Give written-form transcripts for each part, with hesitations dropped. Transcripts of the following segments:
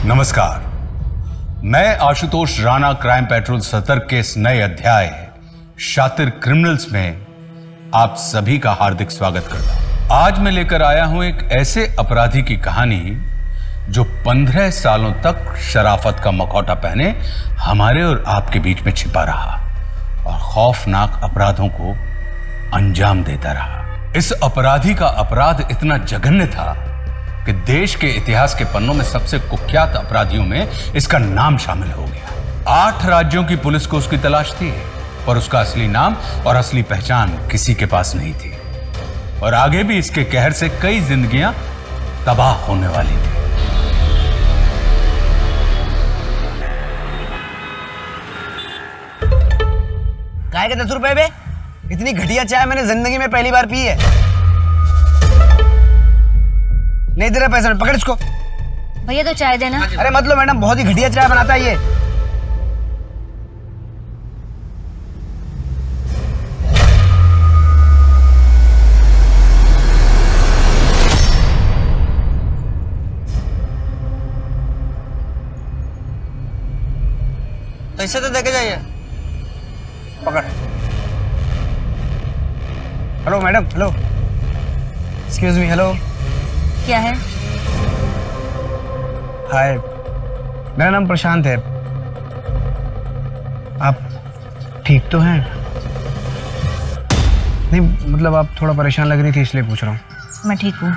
नमस्कार, मैं Ashutosh Rana crime petrol सतर्क के इस नए अध्याय शातिर क्रिमिनल्स में आप सभी का हार्दिक स्वागत करता हूं। आज मैं लेकर आया हूं एक ऐसे अपराधी की कहानी जो 15 सालों तक शराफत का मखौटा पहने हमारे और आपके बीच में छिपा रहा और खौफनाक अपराधों को अंजाम देता रहा। इस अपराधी का अपराध इतना जघन्य था कि देश के इतिहास के पन्नों में सबसे कुख्यात अपराधियों में इसका नाम शामिल हो गया। 8 राज्यों की पुलिस को उसकी तलाश थी, पर उसका असली नाम और असली पहचान किसी के पास नहीं थी और आगे भी इसके कहर से कई जिंदगियां तबाह होने वाली थी। काय के 10 रुपए बे? इतनी घटिया चाय मैंने जिंदगी में पहली बार पी है। नहीं दे रहा पैसा, पकड़ इसको। भैया तो चाय देना। अरे मत लो मैडम, बहुत ही घटिया चाय बनाता है ये। पैसे तो देके जाइए। पकड़। Hello madam, hello, excuse me, hello. क्या है? हाय, मेरा नाम प्रशांत है। आप ठीक तो हैं? नहीं मतलब आप थोड़ा परेशान लग रही थी इसलिए पूछ रहा हूँ। मैं ठीक हूँ।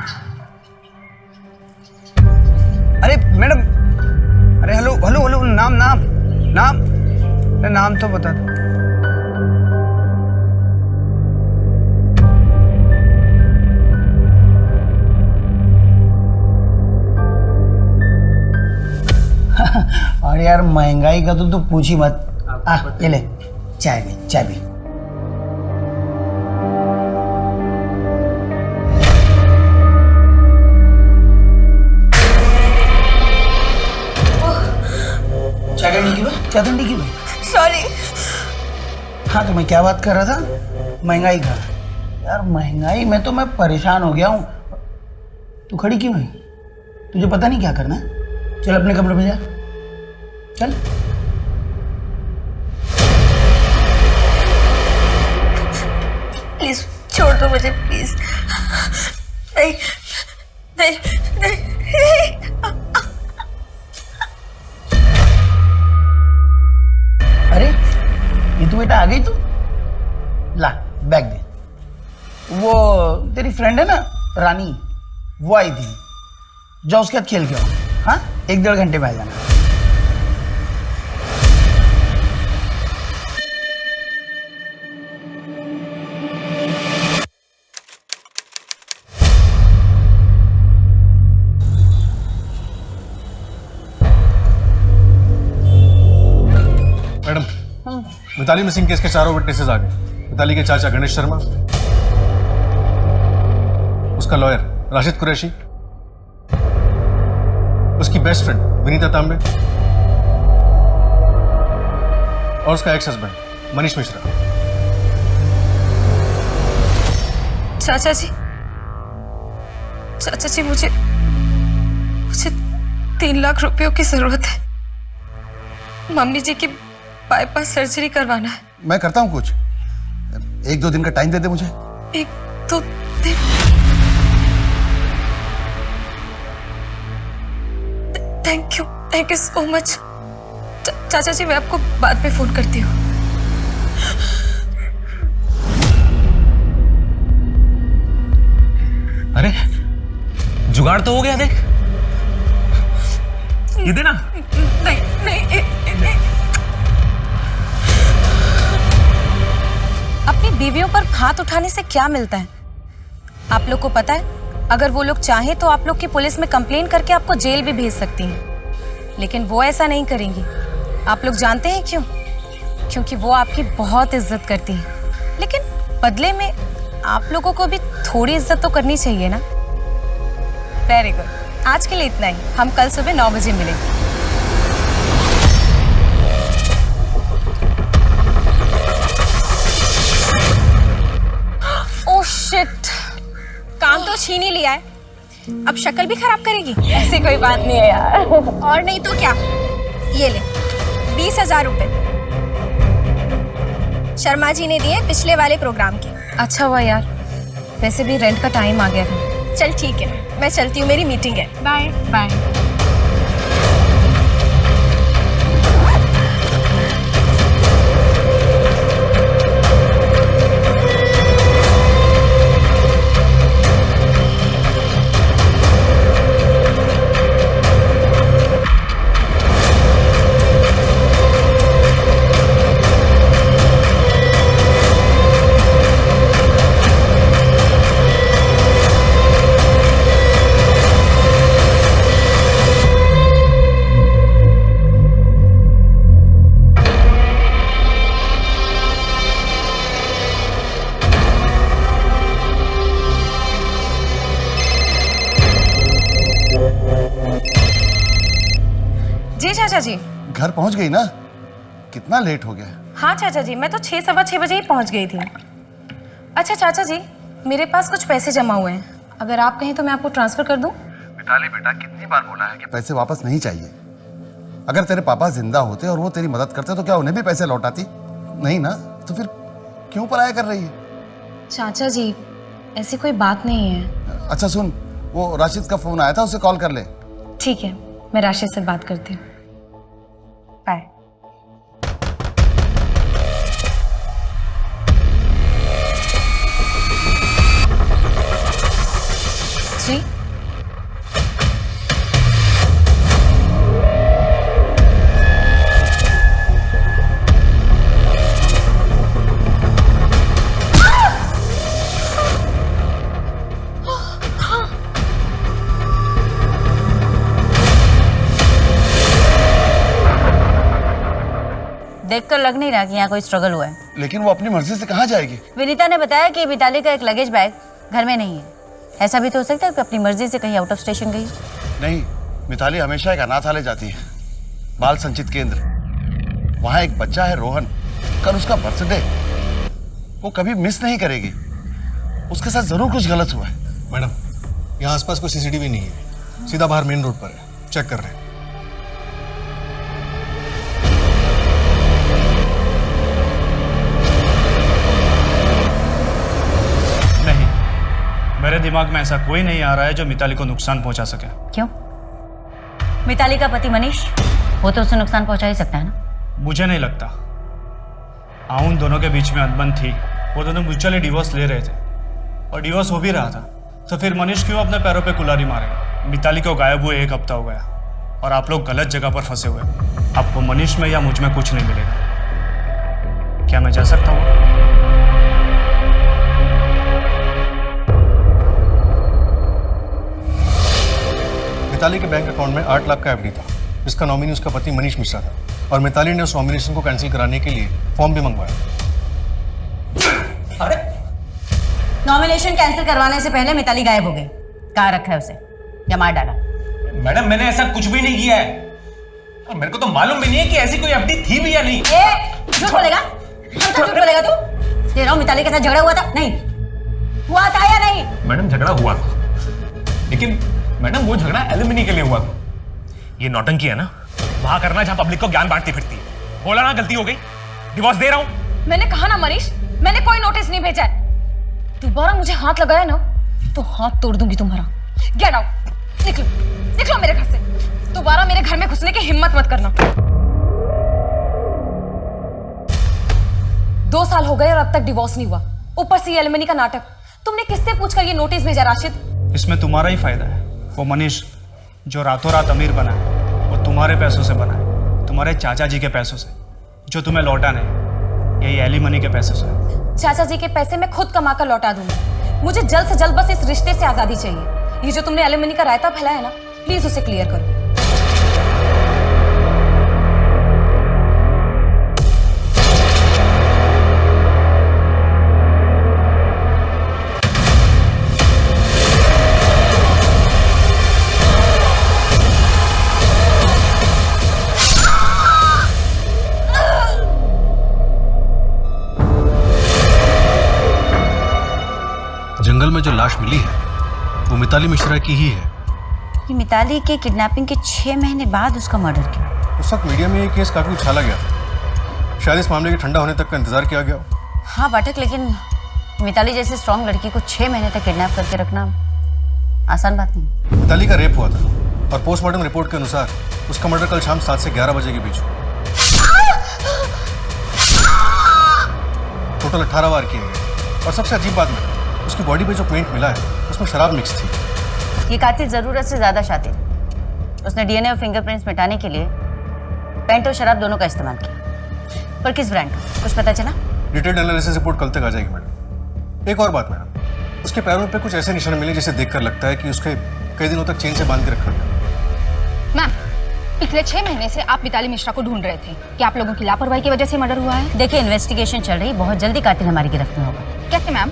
अरे मैडम, अरे हेलो हेलो हेलो, नाम नाम नाम, अरे नाम तो बता दो। और यार महंगाई का तो तू पूछ ही मत। ये ले चाय भी, चाय भी। चाय ठंडी क्यों है? चाय ठंडी क्यों है? सॉरी। हाँ तो मैं क्या बात कर रहा था? महंगाई का। यार महंगाई में तो मैं परेशान हो गया हूँ। तू खड़ी क्यों है? तुझे पता नहीं क्या करना है? चल अपने कमरे में जा, चल। प्लीज छोड़ दो मुझे, प्लीज। नहीं नहीं नहीं। अरे ये तू बेटा आ गई तू? ला बैग दे। वो तेरी फ्रेंड है ना रानी, वो आई थी। जाओ उसके साथ खेल के आओ। हाँ 1-1.5 घंटे में आ जाना। मैडम, मिताली मिसिंग केस के 4 विटनेसेस आ गए। मिताली के चाचा गणेश शर्मा, उसका लॉयर राशिद कुरैशी, उसकी बेस्ट फ्रेंड विनीता तांबे और उसका एक्स हस्बैंड मनीष मिश्रा। चाचा जी मुझे 3 लाख रुपयों की जरूरत है। मम्मी जी की बाईपास सर्जरी करवाना है। मैं करता हूं कुछ, 1-2 दिन का टाइम दे दे मुझे। 1-2 दिन? Thank you so much. चाचा जी मैं आपको बाद में फोन करती हूँ। अरे जुगाड़ तो हो गया, देख ये देना। नहीं। अपनी बीवियों पर हाथ उठाने से क्या मिलता है? आप लोग को पता है, अगर वो लोग चाहें तो आप लोग की पुलिस में कंप्लेन करके आपको जेल भी भेज सकती हैं, लेकिन वो ऐसा नहीं करेंगी। आप लोग जानते हैं क्यों? क्योंकि वो आपकी बहुत इज्जत करती हैं, लेकिन बदले में आप लोगों को भी थोड़ी इज्जत तो करनी चाहिए ना। वेरी गुड, आज के लिए इतना ही। हम कल सुबह 9 बजे मिलेंगे। ओह शिट, काम तो छीन ही लिया है, अब शक्ल भी खराब करेगी? ऐसी कोई बात नहीं है यार। और नहीं तो क्या, ये ले 20,000 रुपए शर्मा जी ने दिए पिछले वाले प्रोग्राम के। अच्छा हुआ यार, वैसे भी रेंट का टाइम आ गया था। चल ठीक है, मैं चलती हूँ, मेरी मीटिंग है। Bye bye. जी चाचा जी। घर पहुंच गई ना? कितना लेट हो गया? हाँ चाचा जी, मैं तो 6 सवा 6 बजे ही पहुंच गई थी। अच्छा चाचा जी, मेरे पास कुछ पैसे जमा हुए हैं, अगर आप कहें तो मैं आपको ट्रांसफर कर दूं? मिताली बेटा, कितनी बार बोला है कि पैसे वापस नहीं चाहिए। अगर तेरे पापा जिंदा होते और वो तेरी मदद करते तो क्या उन्हें भी पैसे लौटाती? नहीं ना, तो फिर क्यों पराया कर रही है? चाचा जी, ऐसी कोई बात नहीं है। अच्छा सुन, वो राशिद का फोन आया था, उसे कॉल कर ले। ठीक है, मैं राशिद से बात करती हूँ। बाय। जी देखकर लग नहीं रहा कि यहाँ कोई स्ट्रगल हुआ है। लेकिन वो अपनी मर्जी से कहाँ जाएगी? विनीता ने बताया कि मिताली का एक लगेज बैग घर में नहीं है। ऐसा भी तो हो सकता है कि अपनी मर्जी से कहीं आउट ऑफ स्टेशन गई। नहीं, मिताली हमेशा एक अनाथालय जाती है, बाल संचित केंद्र। वहाँ एक बच्चा है रोहन, कल उसका बर्थडे, वो कभी मिस नहीं करेगी। उसके साथ जरूर कुछ गलत हुआ है। मैडम, यहाँ आसपास कोई सीसीटीवी नहीं है, सीधा बाहर मेन रोड पर है, चेक कर रहे हैं। नहीं, मेरे दिमाग में ऐसा कोई नहीं आ रहा है जो मिताली को नुकसान पहुंचा सके। क्यों? मिताली का पति मनीष, वो तो उसे नुकसान पहुंचा ही सकता है ना। मुझे नहीं लगता। हाँ, उन दोनों के बीच में अनबन थी, वो दोनों म्यूचुअली डिवोर्स ले रहे थे और डिवोर्स हो भी रहा था, तो फिर मनीष क्यों अपने पैरों पे कुल्हाड़ी मारेगा? मिताली को गायब हुए 1 हफ्ता हो गया और आप लोग गलत जगह पर फंसे हुए। आपको मनीष में या मुझ में कुछ नहीं मिलेगा। क्या मैं जा सकता हूँ? मिताली के बैंक अकाउंट में 8 लाख का एफडी था, जिसका नॉमिनी उसका पति मनीष मिश्रा था, और मिताली ने उस नॉमिनेशन को कैंसिल कराने के लिए फॉर्म भी मंगवाया। अरे, नॉमिनेशन कैंसिल करवाने से पहले मिताली गायब हो गई। कहाँ रखा है उसे या मार डाला? मैडम, मैंने ऐसा कुछ भी नहीं किया है और मेरे को तो मालूम भी नहीं है कि ऐसी कोई एफडी थी भी या नहीं। झूठ बोलेगा? झूठ बोलेगा तू? कह रहा हूं मिताली के साथ झगड़ा हुआ था? नहीं हुआ था या नहीं? मैडम, झगड़ा हुआ था, लेकिन मैडम वो झगड़ा एलिमनी के लिए हुआ था। ये नौटंकी है ना, वहां करना जहां पब्लिक को ज्ञान बांटती फिरती है। बोला ना, गलती हो गई, डिवोर्स दे रहा हूं। मैंने कहा ना मनीष, मैंने कोई नोटिस नहीं भेजा है। दोबारा मुझे हाथ लगाया ना तो हाथ तोड़ दूंगी तुम्हारा। गेट आउट, निकलो निकलो मेरे घर से। दोबारा मेरे घर में घुसने की हिम्मत मत करना। 2 साल हो गए और अब तक डिवोर्स नहीं हुआ, ऊपर से ये एलिमनी का नाटक। तुमने किससे पूछकर ये नोटिस भेजा राशिद? इसमें तुम्हारा ही फायदा है। वो मनीष जो रातों रात अमीर बना है, वो तुम्हारे पैसों से बना है, तुम्हारे चाचा जी के पैसों से, जो तुम्हें लौटाने हैं, यही एलिमनी के पैसे से। चाचा जी के पैसे मैं खुद कमा कर लौटा दूंगी। मुझे जल्द से जल्द बस इस रिश्ते से आजादी चाहिए। ये जो तुमने एलिमनी का रायता फैलाया है ना, प्लीज उसे क्लियर करो। जंगल में जो लाश मिली है वो मिताली मिश्रा की ही है। ये मिताली के किडनैपिंग के 6 महीने बाद उसका मर्डर किया। उस वक्त मीडिया में ये केस काफी उछाला गया था, शायद इस मामले के ठंडा होने तक का इंतजार किया गया। हाँ पाठक, लेकिन मिताली जैसे स्ट्रांग लड़की को 6 महीने तक किडनैप करके रखना आसान बात नहीं। मिताली का रेप हुआ था और पोस्टमार्टम रिपोर्ट के अनुसार उसका मर्डर कल शाम 7 से 11 बजे के बीच हुआ। टोटल 18 वार किए गए और सबसे अजीब बात है, उसकी बॉडी पे जो पेंट मिला है उसमें शराब मिक्स थी। ये कातिल जरूरत से ज्यादा शातिर। उसने डीएनए और फिंगरप्रिंट्स मिटाने के लिए पेंट और शराब दोनों का इस्तेमाल किया। पर किस ब्रांड का कुछ पता चला? डिटेल्ड एनालिसिस रिपोर्ट कल तक आ जाएगी मैडम। एक और बात मैडम, उसके पैरों पे कुछ ऐसे निशान मिले जिसे देखकर लगता है कि उसके कई दिनों तक चेन से बांध के रखा गया। मैम, पिछले 6 महीने से आप मिताली मिश्रा को ढूंढ रहे थे। क्या आप लोगों की लापरवाही की वजह से मर्डर हुआ है? देखिए, इन्वेस्टिगेशन चल रही, बहुत जल्दी कातिल हमारी गिरफ्त में होगा। कैसे मैम?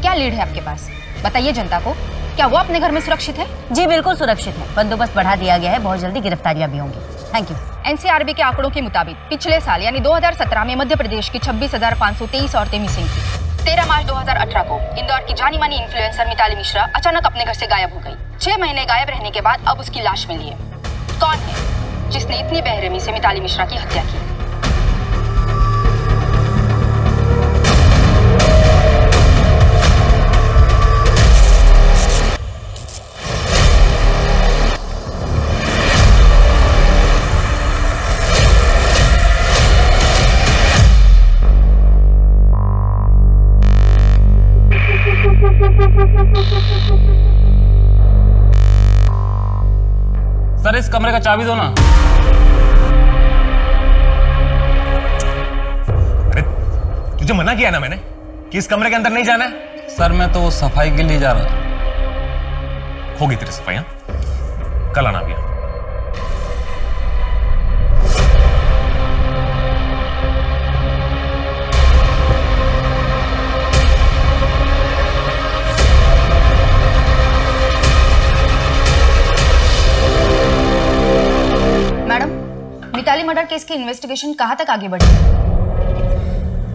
क्या लीड है आपके पास? बताइए जनता को, क्या वो अपने घर में सुरक्षित है? जी बिल्कुल सुरक्षित है, बंदोबस्त बढ़ा दिया गया है, बहुत जल्दी गिरफ्तारियां भी होंगी। Thank you. एनसीआरबी के आंकड़ों के मुताबिक पिछले साल यानी 2017 में मध्य प्रदेश की 26,523 औरतें मिसिंग थी। 13 मार्च 2018 को इंदौर की जानी मानी इन्फ्लुएंसर मिताली मिश्रा अचानक अपने घर से गायब हो गई। 6 महीने गायब रहने के बाद अब उसकी लाश मिली है। कौन है जिसने इतनी बेरहमी से मिताली मिश्रा की हत्या की? सर इस कमरे का चाबी दो ना। अरे तुझे मना किया ना मैंने कि इस कमरे के अंदर नहीं जाना है। सर मैं तो सफाई के लिए जा रहा था। होगी तेरी सफाई, हाँ? कल आना भैया। मैडम, मिताली मर्डर केस की इन्वेस्टिगेशन कहाँ तक आगे बढ़ी?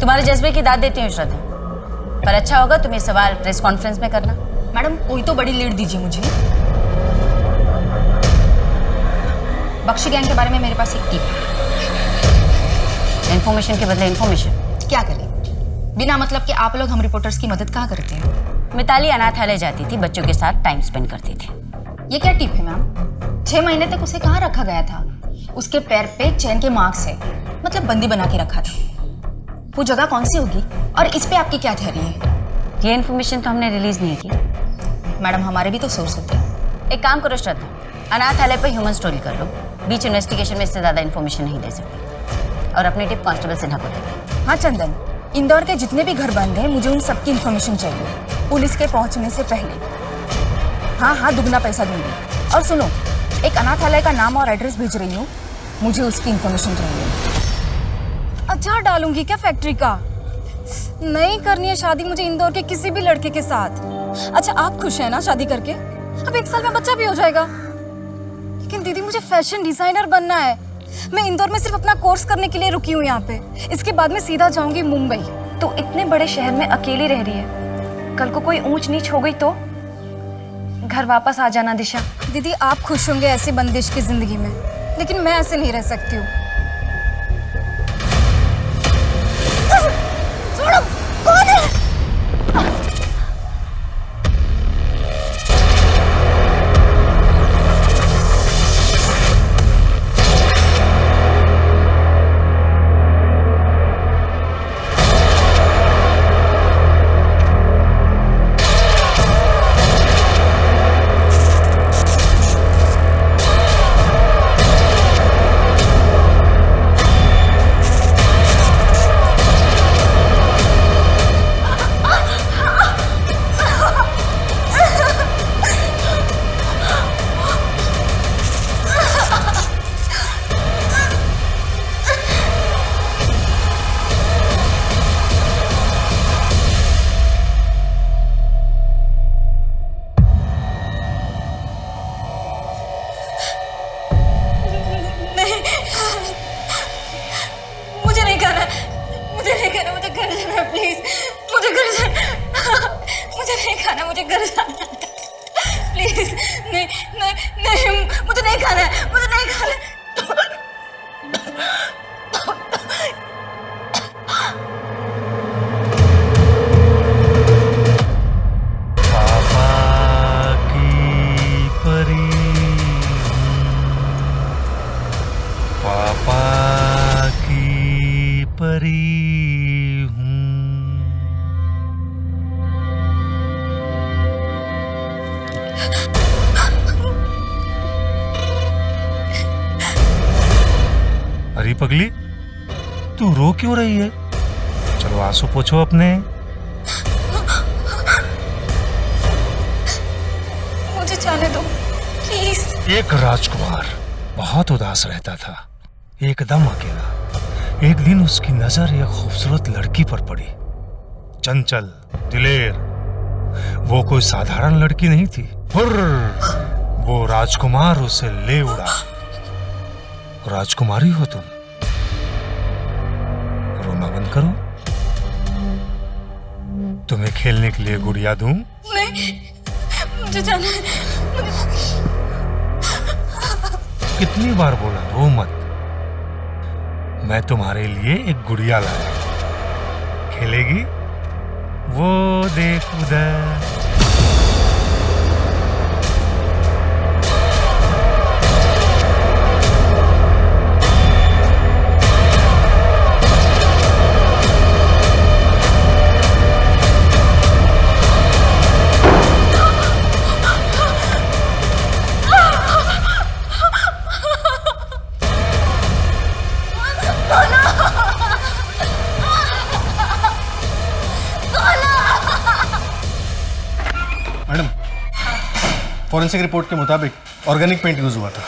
तुम्हारे जज्बे की दाद देती हूँ श्रद्धा, पर अच्छा होगा तुम ये सवाल प्रेस कॉन्फ्रेंस में करना। मैडम, कोई तो बड़ी लीड दीजिए मुझे। बख्शी गैंग के बारे में मेरे पास एक टिप है। इन्फॉर्मेशन के बदले इन्फॉर्मेशन। क्या करें? बिना मतलब के आप लोग हम रिपोर्टर्स की मदद कहाँ करते हैं? मिताली अनाथालय जाती थी, बच्चों के साथ टाइम स्पेंड करती थी। ये क्या टिप है मैम? 6 महीने तक उसे कहाँ रखा गया था? उसके पैर पे चैन के मार्क्स है, मतलब बंदी बना के रखा था। वो जगह कौन सी होगी और इस पे आपकी क्या थ्योरी है? ये इन्फॉर्मेशन तो हमने रिलीज नहीं की। मैडम, हमारे भी तो सोर्स होते हैं। एक काम करो श्रद्धा, अनाथालय पर ह्यूमन स्टोरी कर लो। बीच इन्वेस्टिगेशन में इससे ज्यादा इन्फॉर्मेशन नहीं दे सकती। और अपनी टिप कांस्टेबल सिन्हा को दे। हाँ चंदन, इंदौर के जितने भी घर बंद हैं, मुझे उन सबकी इन्फॉर्मेशन चाहिए पुलिस के पहुंचने से पहले। हाँ, दुगना पैसा दूंगी। और सुनो, एक अनाथालय का नाम और एड्रेस भेज रही हूँ, मुझे उसकी इन्फॉर्मेशन चाहिए। अचार डालूंगी क्या फैक्ट्री का? नहीं करनी है शादी मुझे इंदौर के किसी भी लड़के के साथ। अच्छा, आप खुश हैं ना शादी करके? अब 1 साल में बच्चा भी हो जाएगा। लेकिन दीदी, मुझे फैशन डिजाइनर बनना है। मैं इंदौर में सिर्फ अपना कोर्स करने के लिए रुकी हूँ यहाँ पे। इसके बाद मैं सीधा जाऊंगी मुंबई। तो इतने बड़े शहर में अकेली रह रही है, कल को कोई ऊंच नीच हो गई तो? घर वापस आ जाना दिशा। दीदी, आप खुश होंगे ऐसी बंदिश की जिंदगी में, लेकिन मैं ऐसे नहीं रह सकती हूँ। छोड़ो, कौन है? परी हूं। अरे पगली, तू रो क्यों रही है? चलो आंसू पोछो अपने। मुझे जाने दो प्लीज। एक राजकुमार बहुत उदास रहता था, एकदम अकेला। एक दिन उसकी नजर एक खूबसूरत लड़की पर पड़ी, चंचल, दिलेर। वो कोई साधारण लड़की नहीं थी। हुर्र, वो राजकुमार उसे ले उड़ा। राजकुमारी हो तुम, रोना बंद करो। तुम्हें खेलने के लिए गुड़िया दूं? नहीं, मुझे जाना है। कितनी बार बोला रो मत। मैं तुम्हारे लिए एक गुड़िया लाया, खेलेगी? वो देख उधर। मैडम, फॉरेंसिक रिपोर्ट के मुताबिक ऑर्गेनिक पेंट यूज हुआ था,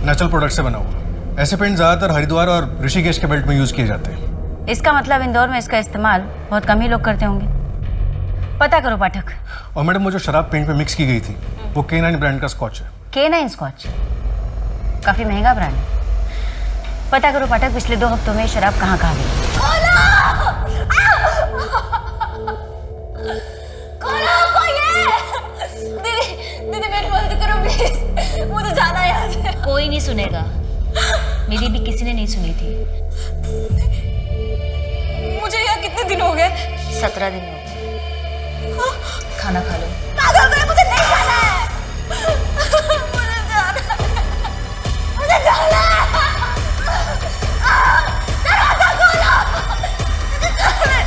नेचुरल प्रोडक्ट से बना हुआ। ऐसे पेंट ज्यादातर हरिद्वार और ऋषिकेश के बेल्ट में यूज किए जाते हैं। इसका मतलब इंदौर में इसका इस्तेमाल बहुत कम ही लोग करते होंगे। पता करो पाठक। और मैडम, वो जो शराब पेंट में मिक्स की गई थी वो K9 ब्रांड का स्कॉच है। K9 स्कॉच काफी महंगा ब्रांड है। पता करो पाठक, पिछले 2 हफ्तों में शराब कहाँ कहाँ गई। दीदी मेरी मदद करो प्लीज, मुझे जाना है यहाँ से। कोई नहीं सुनेगा, मेरी भी किसी ने नहीं सुनी थी। मुझे यहाँ कितने दिन हो गए? 17 दिन हो गए। खाना खा लो। पागल है, मुझे नहीं जाना है। मुझे जाना है, मुझे जाना है। दरवाजा खोलो, मुझे जाना है।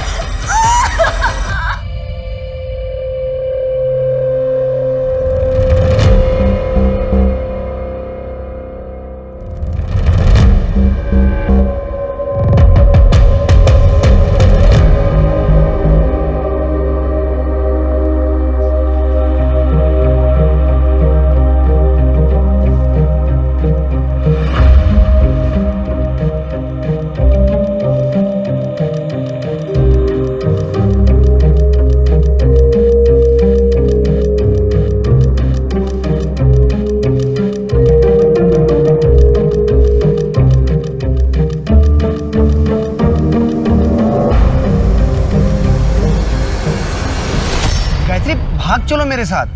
भाग चलो मेरे साथ,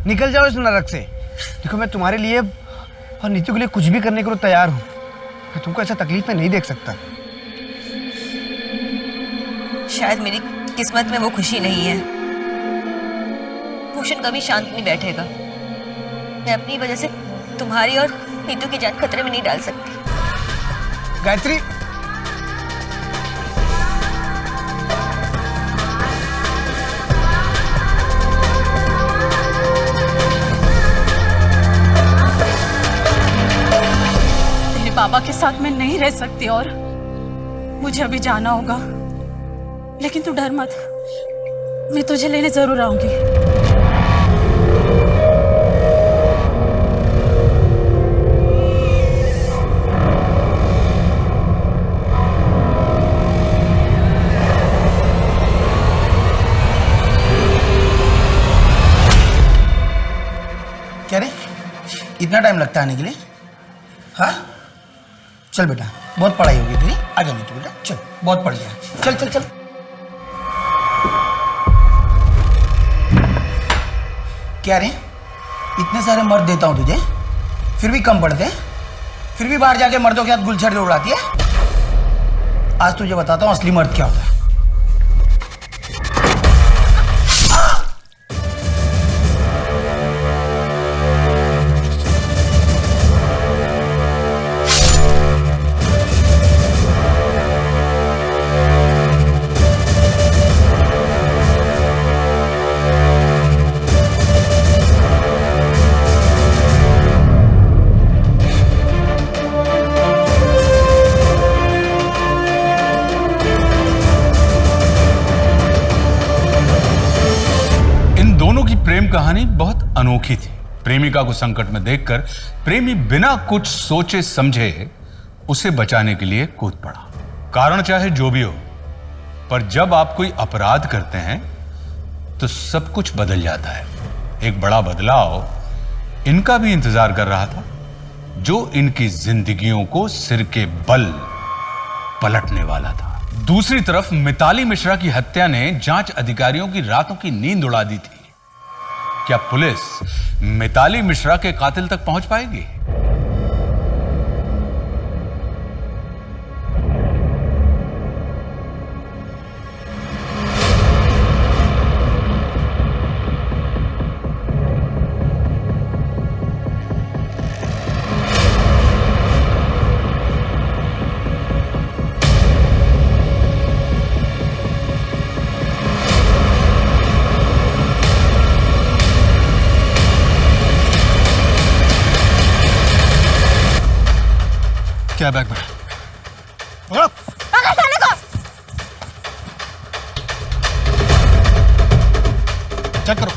निकल जाओ इस नरक से। देखो, मैं तुम्हारे लिए और नीतू के लिए कुछ भी करने के लिए तैयार हूँ। मैं तुमको ऐसा तकलीफ में नहीं देख सकता। शायद मेरी किस्मत में वो खुशी नहीं है। भूषण कभी शांत नहीं बैठेगा। मैं अपनी वजह से तुम्हारी और नीतू की जान खतरे में नहीं डाल सकती। गायत्री, बाबा के साथ मैं नहीं रह सकती और मुझे अभी जाना होगा। लेकिन तू डर मत, मैं तुझे लेने जरूर आऊंगी। क्या रे, इतना टाइम लगता है आने के लिए? हाँ, चल बेटा, बहुत पढ़ाई होगी तेरी। आ जा नीतू बेटा, चल, बहुत पढ़ लिया। चल चल चल। क्या रे, इतने सारे मर्द देता हूं तुझे, फिर भी कम पड़ते हैं? फिर भी बाहर जाके मर्दों के साथ गुलछड़ उड़ाती है। आज तुझे बताता हूं असली मर्द क्या होता है। कहानी बहुत अनोखी थी। प्रेमिका को संकट में देखकर प्रेमी बिना कुछ सोचे समझे उसे बचाने के लिए कूद पड़ा। कारण चाहे जो भी हो, पर जब आप कोई अपराध करते हैं तो सब कुछ बदल जाता है। एक बड़ा बदलाव इनका भी इंतजार कर रहा था, जो इनकी जिंदगियों को सिर के बल पलटने वाला था। दूसरी तरफ मिताली मिश्रा की हत्या ने जांच अधिकारियों की रातों की नींद उड़ा दी थी। क्या पुलिस मिताली मिश्रा के कातिल तक पहुंच पाएगी? क्या बैग में? चेक करो।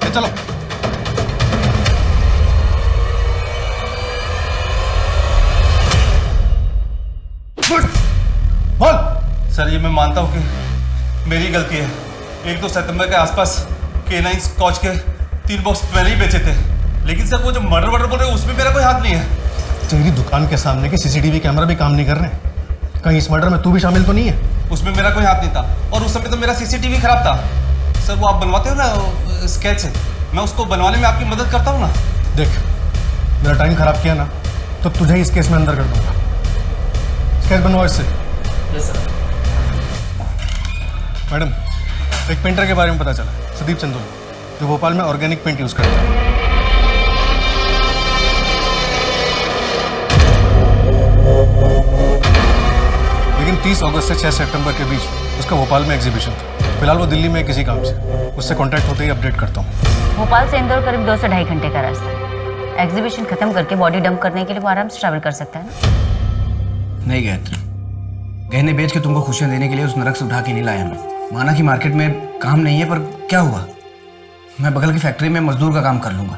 ये चलो। बोल। सर ये मैं मानता हूँ कि मेरी गलती है। 1-2 सितंबर के आसपास K9 स्कॉच के 3 बॉक्स पहले ही बेचे थे, लेकिन सर वो जो मर्डर बोल रहे हैं उसमें मेरा कोई हाथ नहीं है। तेरी दुकान के सामने के सीसीटीवी कैमरा भी काम नहीं कर रहे। कहीं इस मर्डर में तू भी शामिल तो नहीं है? उसमें मेरा कोई हाथ नहीं था, और उस समय तो मेरा सीसीटीवी खराब था। सर वो आप बनवाते हो ना स्केच, मैं उसको बनवाने में आपकी मदद करता हूँ ना। देख, मेरा टाइम खराब किया ना तो तुझे इस केस में अंदर कर दूंगा। स्केच बनवाओ इससे। Yes sir. मैडम, एक पेंटर के बारे में पता चला, सुदीप चंदोल, जो भोपाल में ऑर्गेनिक पेंट यूज करता है। लेकिन 30 अगस्त से 6 सितंबर के बीच उसका भोपाल में एग्जीबिशन था। फिलहाल वो दिल्ली में है किसी काम से। उससे कांटेक्ट होते ही अपडेट करता हूँ। भोपाल से इंदौर करीब 2 से ढाई घंटे का रास्ता है। एग्जीबिशन खत्म करके बॉडी डंप करने के लिए वो आराम से ट्रैवल कर सकता है ना। नहीं गायत्री, गहने बेच के तुमको खुशियां देने के लिए उस नरक से उठा के नहीं लाया मैं। माना कि मार्केट में काम नहीं है, पर क्या हुआ, मैं बगल की फैक्ट्री में मजदूर का काम कर लूंगा।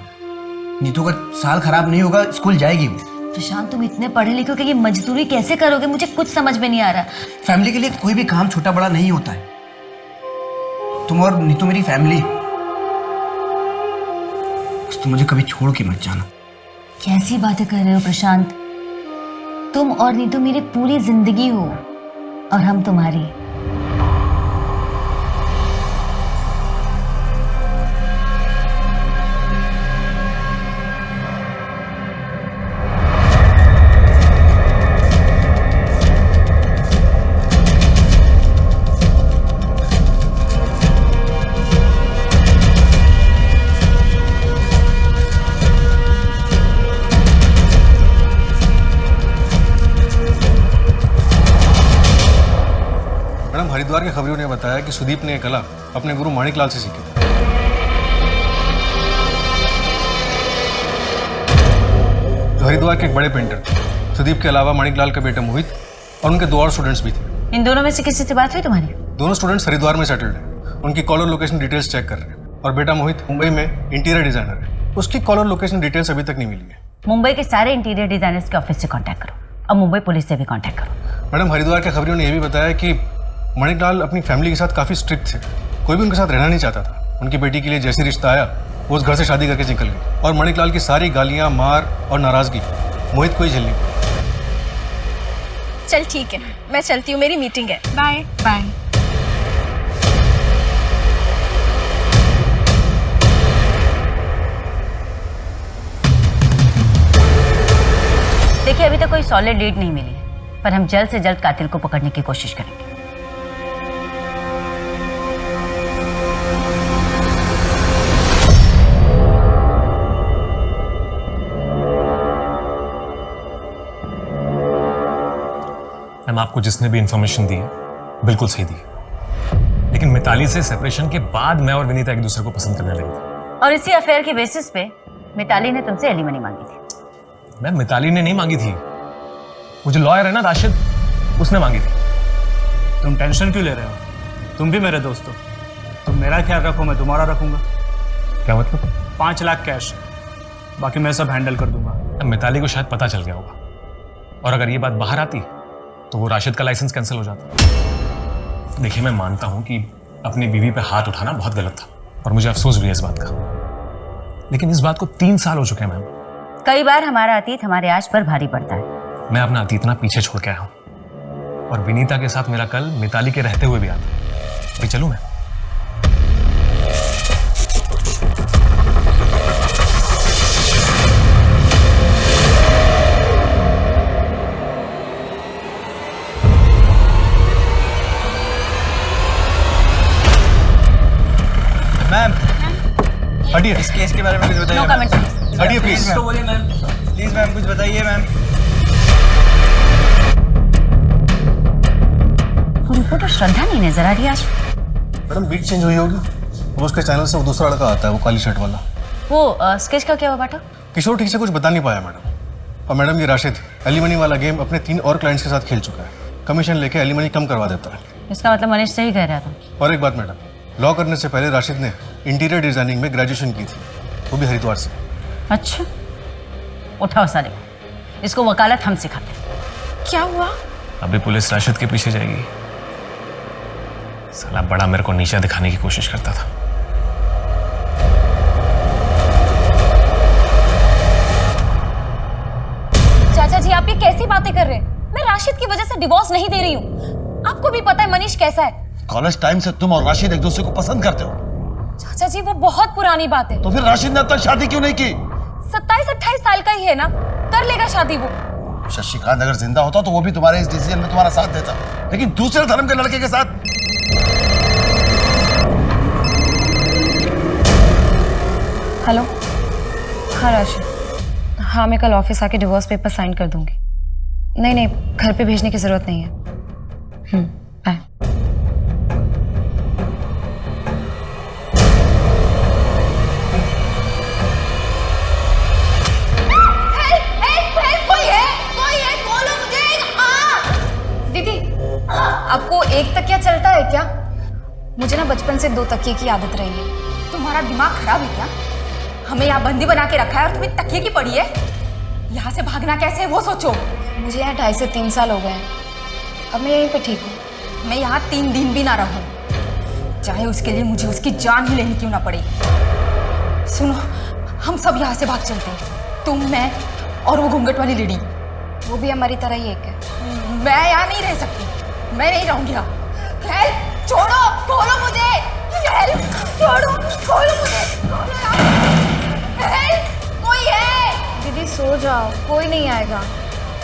नीतू का साल खराब नहीं होगा, स्कूल जाएगी वो। प्रशांत, तुम इतने पढ़े लिखे हो कि ये मजदूरी कैसे करोगे? मुझे कुछ समझ में नहीं आ रहा। फैमिली के लिए कोई भी काम छोटा बड़ा नहीं होता है। तुम और नीतू मेरी फैमिली, बस तुम मुझे कभी छोड़ के मत जाना। कैसी बातें कर रहे हो प्रशांत? तुम और नीतू मेरी पूरी जिंदगी हो और हम तुम्हारी। हरिद्वार के खबरियों ने बताया कि सुदीप ने यह कला अपने गुरु माणिकलाल से सीखी थी। जो हरिद्वार के एक बड़े पेंटर थे। सुदीप के अलावा माणिकलाल का बेटा मोहित और उनके 2 और स्टूडेंट्स भी थे। इन दोनों में से किसी से बात हुई तुम्हारी? दोनों स्टूडेंट्स हरिद्वार में सेटल्ड हैं। उनकी कॉलर लोकेशन डिटेल्स चेक कर रहे हैं। और बेटा मोहित मुंबई में इंटीरियर डिजाइनर है। उसकी कॉलर लोकेशन डिटेल्स अभी तक नहीं मिली है। मुंबई के सारे इंटीरियर डिजाइनर्स के ऑफिस से कांटेक्ट करो और मुंबई पुलिस से भी कांटेक्ट करो। मैडम, हरिद्वार के खबरियों ने यह भी बताया कि माणिकलाल अपनी फैमिली के साथ काफ़ी स्ट्रिक्ट थे। कोई भी उनके साथ रहना नहीं चाहता था। उनकी बेटी के लिए जैसे रिश्ता आया वो उस घर से शादी करके निकल गई। और माणिकलाल की सारी गालियां, मार और नाराजगी मोहित को ही झेलनी पड़ी। चल ठीक है, मैं चलती हूँ, मेरी मीटिंग है। Bye bye. देखिए, अभी तक कोई सॉलिड लीड नहीं मिली है, पर हम जल्द से जल्द कातिल को पकड़ने की कोशिश करेंगे। मैम, आपको जिसने भी इंफॉर्मेशन दी है बिल्कुल सही दी है, लेकिन मिताली से सेपरेशन के बाद मैं और विनीता एक दूसरे को पसंद करने लगे थे। और इसी अफेयर के बेसिस पे मिताली ने तुमसे एलिमनी मांगी थी। मैम मिताली ने नहीं मांगी थी, वो जो लॉयर है ना राशिद, उसने मांगी थी। तुम टेंशन क्यों ले रहे हो? तुम भी मेरे दोस्त हो। तुम मेरा ख्याल रखो, मैं तुम्हारा रखूंगा। क्या मतलब? 5 लाख कैश, बाकी मैं सब हैंडल कर दूंगा। मिताली को शायद पता चल गया होगा, और अगर ये बात बाहर आती तो वो राशिद का लाइसेंस कैंसिल हो जाता। देखिए, मैं मानता हूं कि अपनी बीवी पे हाथ उठाना बहुत गलत था और मुझे अफसोस भी है इस बात का, लेकिन इस बात को 3 साल हो चुके हैं मैम। कई बार हमारा अतीत हमारे आज पर भारी पड़ता है। मैं अपना अतीत ना पीछे छोड़ के आया हूं, और विनीता के साथ मेरा कल मिताली के रहते हुए भी आता। अभी चलूं मैं? मैम, हटिए। इस केस के बारे में कुछ बताइए। No comment please. हटिए प्लीज। प्लीज मैम, कुछ बताइए मैम। उनको तो श्रद्धा नहीं नजर आ रही आज। मैडम बीट चेंज हुई होगी, वो उसके चैनल से वो दूसरा लड़का आता है, वो काली शर्ट वाला। वो स्केच का क्या हुआ बाटा? किशोर ठीक से कुछ बता नहीं पाया मैडम। और मैडम ये राशिद एलिमनी वाला गेम अपने 3 और क्लाइंट्स के साथ खेल चुका है। कमीशन लेके एलिमनी कम करवा देता है। इसका मतलब मनीष सही कह रहा था। और एक बात मैडम, लॉ करने से पहले राशिद ने इंटीरियर डिजाइनिंग में ग्रेजुएशन की थी, वो भी हरिद्वार से। अच्छा, उठाओ साले, इसको वकालत हम सिखाते। क्या हुआ? अभी पुलिस राशिद के पीछे जाएगी। साला बड़ा मेरे को नीचा दिखाने की कोशिश करता था। चाचा जी, आप ये कैसी बातें कर रहे हैं? मैं राशिद की वजह से डिवोर्स नहीं दे रही हूँ। आपको भी पता है मनीष कैसा है। कॉलेज टाइम से तुम और राशिद एक दूसरे को पसंद करते हो। चाचा जी, वो बहुत पुरानी बात है। तो फिर राशिद ने अब तक शादी क्यों नहीं की? 27-28 साल का ही है ना, कर लेगा शादी वो। शशिकांत अगर जिंदा होता तो वो भी तुम्हारे इस डिसीजन में तुम्हारा साथ देता, लेकिन दूसरे धर्म के लड़के के साथ। हेलो। हाँ राशिद, हाँ मैं कल ऑफिस आके डिवोर्स पेपर साइन कर दूंगी। नहीं नहीं, घर पे भेजने की जरूरत नहीं है। बाय। दीदी, आपको एक तकिया चलता है क्या? मुझे ना बचपन से 2 तकिए की आदत रही है। तुम्हारा दिमाग खराब है क्या? हमें यहाँ बंदी बना के रखा है और तुम्हें तकिए की पड़ी है। यहाँ से भागना कैसे है वो सोचो। मुझे यहाँ 2.5 से 3 साल हो गए हैं, अब मैं यहीं पे ठीक हूँ। मैं यहाँ 3 दिन भी ना रहूँ, चाहे उसके लिए मुझे उसकी जान ही लेनी क्यों ना पड़े। सुनो, हम सब यहाँ से भाग चलते हैं, तुम, मैं और वो घूंघट वाली लेडी। वो भी हमारी तरह ही एक है। मैं यहाँ नहीं रह सकती, मैं नहीं रहूंगी यहाँ। हेल्प, छोड़ो, खोलो मुझे। हेल्प, छोड़ो, खोलो मुझे। हेल्प, कोई है? दीदी सो जाओ, कोई नहीं आएगा।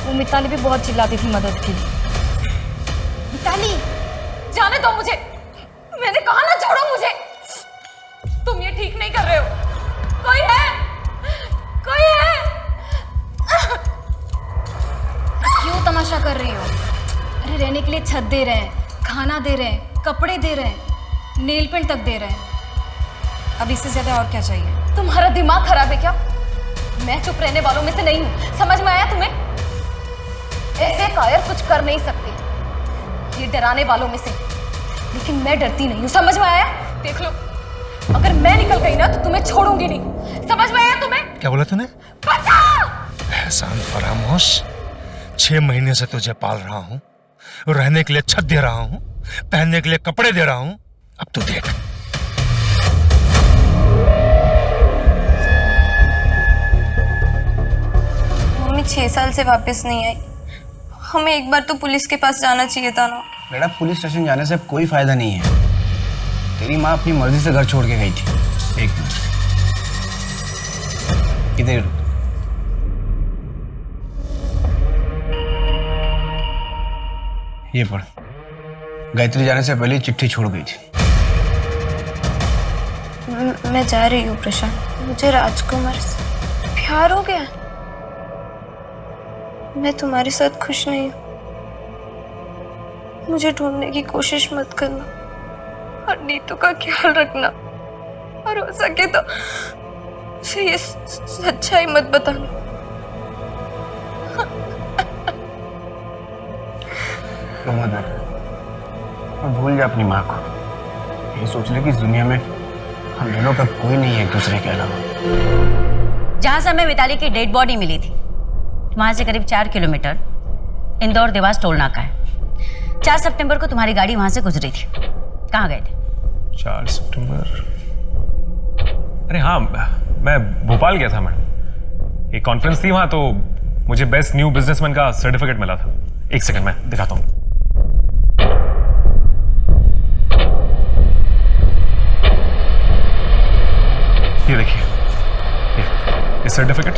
वो मिताली भी बहुत चिल्लाती थी मदद की। मिताली, जाने दो मुझे, मैंने कहा ना छोड़ो मुझे। तुम ये ठीक नहीं कर रहे हो। कोई है? कोई है? क्यों तमाशा कर रही हो? अरे रहने के लिए छत दे रहे हैं, खाना दे रहे हैं, कपड़े दे रहे हैं, नेल पेंट तक दे रहे हैं। अब इससे ज्यादा और क्या चाहिए? तुम्हारा दिमाग खराब है क्या? मैं चुप रहने वालों में से नहीं हूं, समझ में आया तुम्हें? ऐसे कायर कुछ कर नहीं सकते, ये डराने वालों में से। लेकिन मैं डरती नहीं हूं, समझ में आया? देख लो, अगर मैं निकल गई ना तो तुम्हें छोड़ूंगी नहीं, समझ में आया तुम्हें? क्या बोला तूने? बचाओ! एहसान फरामोश, 6 महीने से तुझे पाल रहा हूँ, रहने के लिए छत दे रहा हूँ, पहनने के लिए कपड़े दे रहा हूँ। अब तू देख। मम्मी 6 साल से वापस नहीं आई। हमें एक बार तो पुलिस के पास जाना चाहिए था ना। बेटा, पुलिस स्टेशन जाने से कोई फायदा नहीं है। तेरी माँ अपनी मर्जी से घर छोड़ के गई थी। एक मिनट, इधर। ये पढ़। गायत्री जाने से पहले चिट्ठी छोड़ गई थी। मैं जा रही हूँ प्रशांत, मुझे राजकुमार से प्यार हो गया। मैं तुम्हारे साथ खुश नहीं हूँ। मुझे ढूंढने की कोशिश मत करना और नीतू का ख्याल रखना, और हो सके तो मुझे ये सच्चाई मत बताना। तो मत बेटा, और भूल जा अपनी माँ को। ये सोच ले कि इस दुनिया में हम दोनों का कोई नहीं है एक दूसरे के अलावा। जहां से हमें मिताली की डेड बॉडी मिली थी वहां से करीब 4 किलोमीटर इंदौर देवास टोल नाका है। 4 सितंबर को तुम्हारी गाड़ी वहां से गुजरी थी। कहाँ गए थे? 4 सितंबर, अरे हाँ, मैं भोपाल गया था मैडम। एक कॉन्फ्रेंस थी वहां, तो मुझे बेस्ट न्यू बिजनेसमैन का सर्टिफिकेट मिला था। एक सेकंड मैं दिखाता हूँ। ये देखिए, ये सर्टिफिकेट,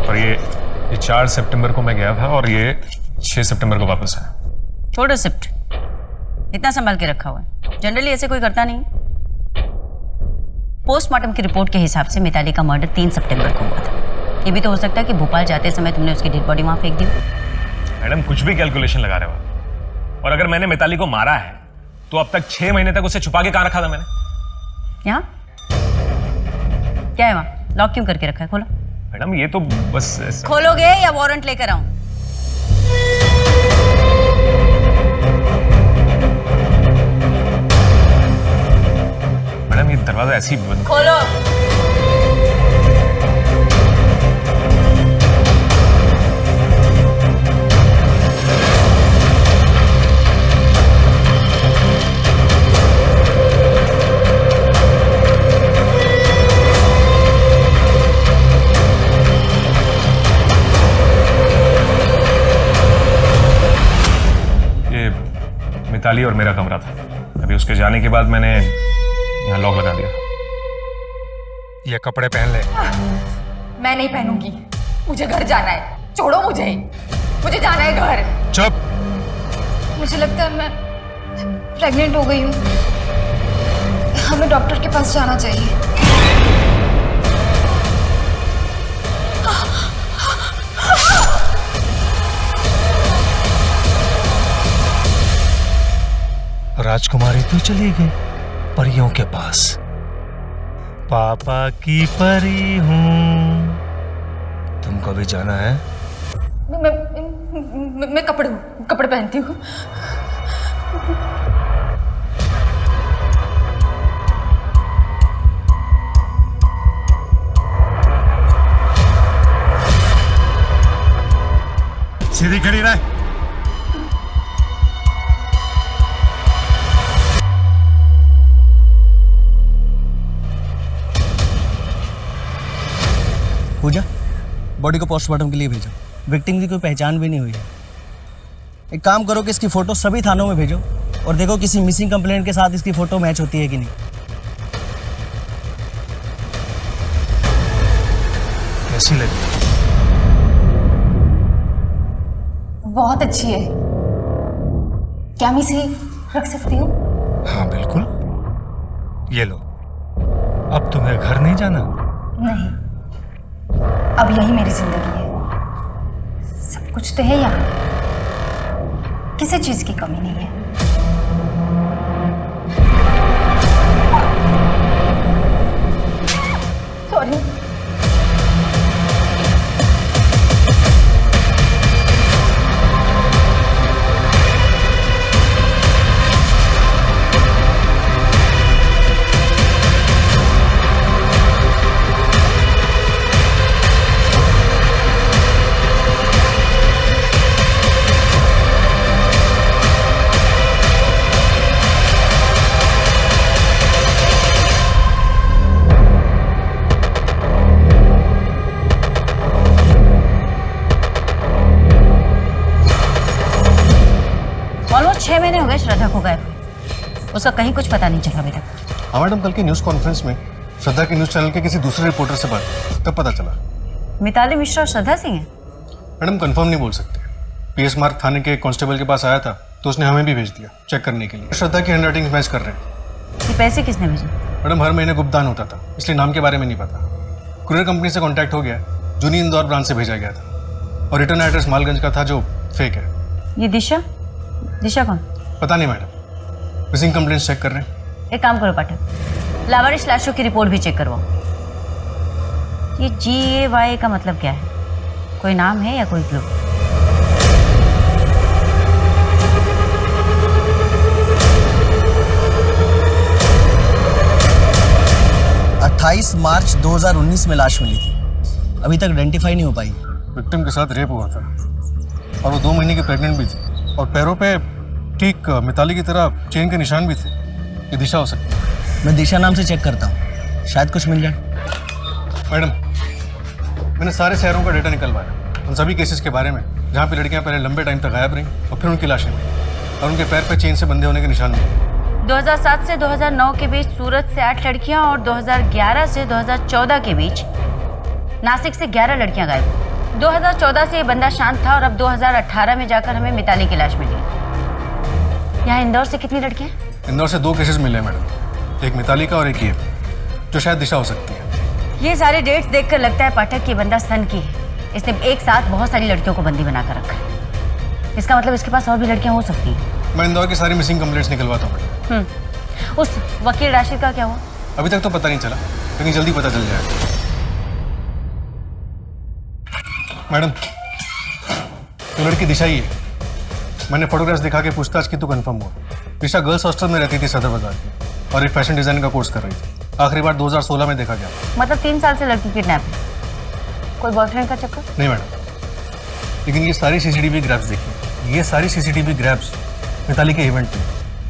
और ये 4 सितंबर को मैं गया था और ये 6 सितंबर को वापस आया। छोड़ो शिफ्ट, इतना संभाल के रखा हुआ है, जनरली ऐसे कोई करता नहीं। पोस्टमार्टम की रिपोर्ट के हिसाब से मिताली का मर्डर 3 सितंबर को हुआ था। ये भी तो हो सकता है कि भोपाल जाते समय तुमने उसकी डेड बॉडी वहां फेंक दी। मैडम कुछ भी कैलकुलेशन लगा रहे हो आप। और अगर मैंने मिताली को मारा है तो अब तक 6 महीने तक उसे छुपा के कहां रखा था मैंने? यहाँ क्या है? वहां लॉक क्यों करके रखा है? खोलो। मैडम ये तो बस खोलोगे या वारंट लेकर आऊं? मैडम ये दरवाजा ऐसे ही बंद। खोलो। मिताली और मेरा कमरा था। अभी उसके जाने के बाद मैंने यहाँ लॉक लगा दिया। ये कपड़े पहन ले। मैं नहीं पहनूंगी, मुझे घर जाना है। छोड़ो मुझे जाना है घर। चुप। मुझे लगता है मैं प्रेग्नेंट हो गई हूँ। हमें डॉक्टर के पास जाना चाहिए। राजकुमारी तो चली गई परियों के पास। पापा की परी हूं। तुमको भी जाना है? मैं कपड़े पहनती हूँ। सीधी खड़ी रह। पूजा, बॉडी को पोस्टमार्टम के लिए भेजो। विक्टिम की कोई पहचान भी नहीं हुई है। एक काम करो कि इसकी फोटो सभी थानों में भेजो और देखो किसी मिसिंग कंप्लेंट के साथ इसकी फोटो मैच होती है कि नहीं। कैसी लगी? बहुत अच्छी है। क्या मैं इसे रख सकती हूँ? हाँ बिल्कुल। ये लो। अब तुम्हें घर नहीं जाना? नहीं, अब यही मेरी जिंदगी है। सब कुछ तो है यहाँ, किसी चीज की कमी नहीं है। सॉरी। ऑलमोस्ट 6 महीने हो गए श्रद्धा को गायब हुए। उसका कहीं कुछ पता नहीं चला अभी तक। हाँ मैडम, कल की न्यूज़ कॉन्फ्रेंस में श्रद्धा के न्यूज़ चैनल के किसी दूसरे रिपोर्टर से बात तब पता चला। मिताली मिश्रा और श्रद्धा सिंह हैं? मैडम कंफर्म नहीं बोल सकते। पीएस मार्ग थाने के कांस्टेबल के पास आया था तो उसने हमें भी भेज दिया चेक करने के लिए। श्रद्धा की हैंडराइटिंग मैच कर रहे हैं। ये पैसे किसने भेजे? मैडम हर महीने गुप्तदान होता था, इसलिए नाम के बारे में नहीं पता। कुरियर कंपनी से कांटेक्ट हो गया, जूनी इंदौर ब्रांच से भेजा गया था और रिटर्न एड्रेस मालगंज का था जो फेक है। ये दिशा? दिशा कौन? पता नहीं मैडम, मिसिंग कंप्लेंट्स चेक कर रहे हैं। एक काम करो पाठक, लावारिस लाशों की रिपोर्ट भी चेक करवाओ। ये GAY का मतलब क्या है? कोई नाम है या कोई क्लू? 28 मार्च 2019 में लाश मिली थी। अभी तक आइडेंटिफाई नहीं हो पाई। विक्टिम के साथ रेप हुआ था और वो 2 महीने की प्रेग्नेंट भी थी और पैरों पे ठीक मिताली की तरह चेन के निशान भी थे। ये दिशा हो सकती है। मैं दिशा नाम से चेक करता हूँ, शायद कुछ मिल जाए। मैडम, मैंने सारे शहरों का डेटा निकलवाया उन सभी केसेस के बारे में जहाँ पे लड़कियाँ पहले लंबे टाइम तक गायब रहीं और फिर उनकी लाशें मिली और उनके पैर पे चेन से बंधे होने के निशान मिले। 2007 से 2009 के बीच सूरत से 8 लड़कियां और 2011 से 2014 के बीच नासिक से 11 लड़कियां गायब। 2014 से ये बंदा शांत था और अब 2018 में जाकर हमें मिताली की लाश मिली। यहाँ इंदौर से कितनी लड़कियां? इंदौर से 2 केसेस मिले मैडम, एक मिताली का और एक ये जो शायद दिशा हो सकती है। ये सारे डेट्स देखकर लगता है पाठक कि बंदा सन की है। इसने एक साथ बहुत सारी लड़कियों को बंदी बनाकर रखा है। इसका मतलब इसके पास और भी लड़कियां हो सकती हैं। मैं इंदौर की सारी मिसिंग कंप्लेंट्स निकलवाता हूँ मैडम। उस वकील राशिद का क्या हुआ? अभी तक तो पता नहीं चला, लेकिन जल्दी पता चल जाएगा। मैडम, तो लड़की दिशा ही है। मैंने फोटोग्राफ्स दिखा के पूछताछ की तो कंफर्म हुआ। दिशा गर्ल्स हॉस्टल में रहती थी सदर बाजार की और एक फैशन डिजाइनिंग का कोर्स कर रही थी। आखिरी बार 2016 में देखा गया। मतलब 3 साल से लड़की किडनैप है। कोई बॉयफ्रेंड का चक्कर? नहीं मैडम, लेकिन ये सारी सीसीटीवी ग्रैप्स देखिए। ये सारी सीसीटीवी ग्रैप्स मिताली के इवेंट की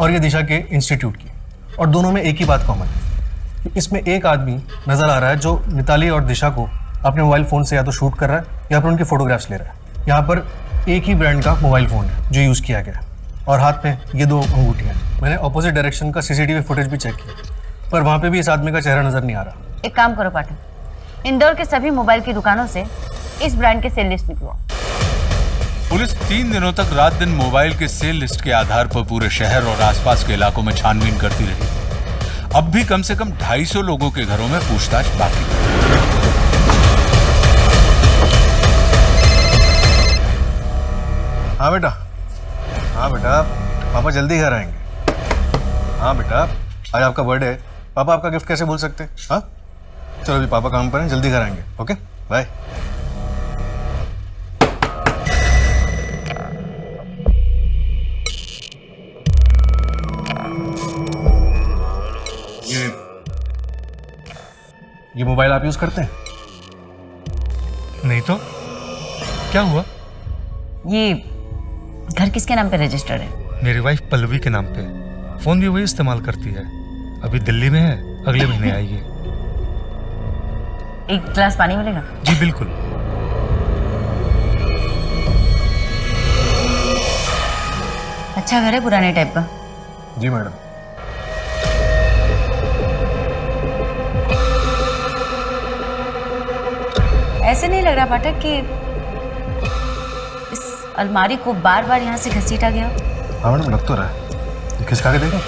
और ये दिशा के इंस्टीट्यूट की, और दोनों में एक ही बात कॉमन है कि इसमें एक आदमी नजर आ रहा है जो मिताली और दिशा को अपने मोबाइल फ़ोन से या तो शूट कर रहा है या फिर उनकी फोटोग्राफ्स ले रहा है। यहाँ पर एक ही ब्रांड का मोबाइल फ़ोन है जो यूज़ किया गया और हाथ में ये 2 अंगूठियाँ। मैंने ऑपोजिट डायरेक्शन का सीसीटीवी फुटेज भी चेक किया, पर वहाँ पर भी इस आदमी का चेहरा नजर नहीं आ रहा। एक काम करो पाठक, इंदौर के सभी मोबाइल की दुकानों से इस ब्रांड के सेल लिस्ट निकलवाओ। पुलिस 3 दिनों तक रात दिन मोबाइल के सेल लिस्ट के आधार पर पूरे शहर और आसपास के इलाकों में छानबीन करती रही। अब भी कम से कम 250 लोगों के घरों में पूछताछ बाकी है। हाँ बेटा, हाँ बेटा, पापा जल्दी घर आएंगे। हाँ बेटा, आज आपका बर्थडे है, पापा आपका गिफ्ट कैसे भूल सकते हैं? हाँ चलो अभी पापा काम पर हैं, जल्दी घर आएंगे। Okay bye. ये मोबाइल आप यूज करते हैं? नहीं तो क्या हुआ? ये घर किसके नाम पे रजिस्टर्ड है? मेरी वाइफ पल्लवी के नाम पे। फोन भी वही इस्तेमाल करती है। अभी दिल्ली में है, अगले महीने आएगी। एक गिलास पानी मिलेगा? जी बिल्कुल। अच्छा घर है, पुराने टाइप का? जी मैडम। ऐसे नहीं लग रहा पाठक कि इस अलमारी को बार बार यहाँ से घसीटा गया? हाँ मैडम, लग तो रहा है। खिसका के देखो।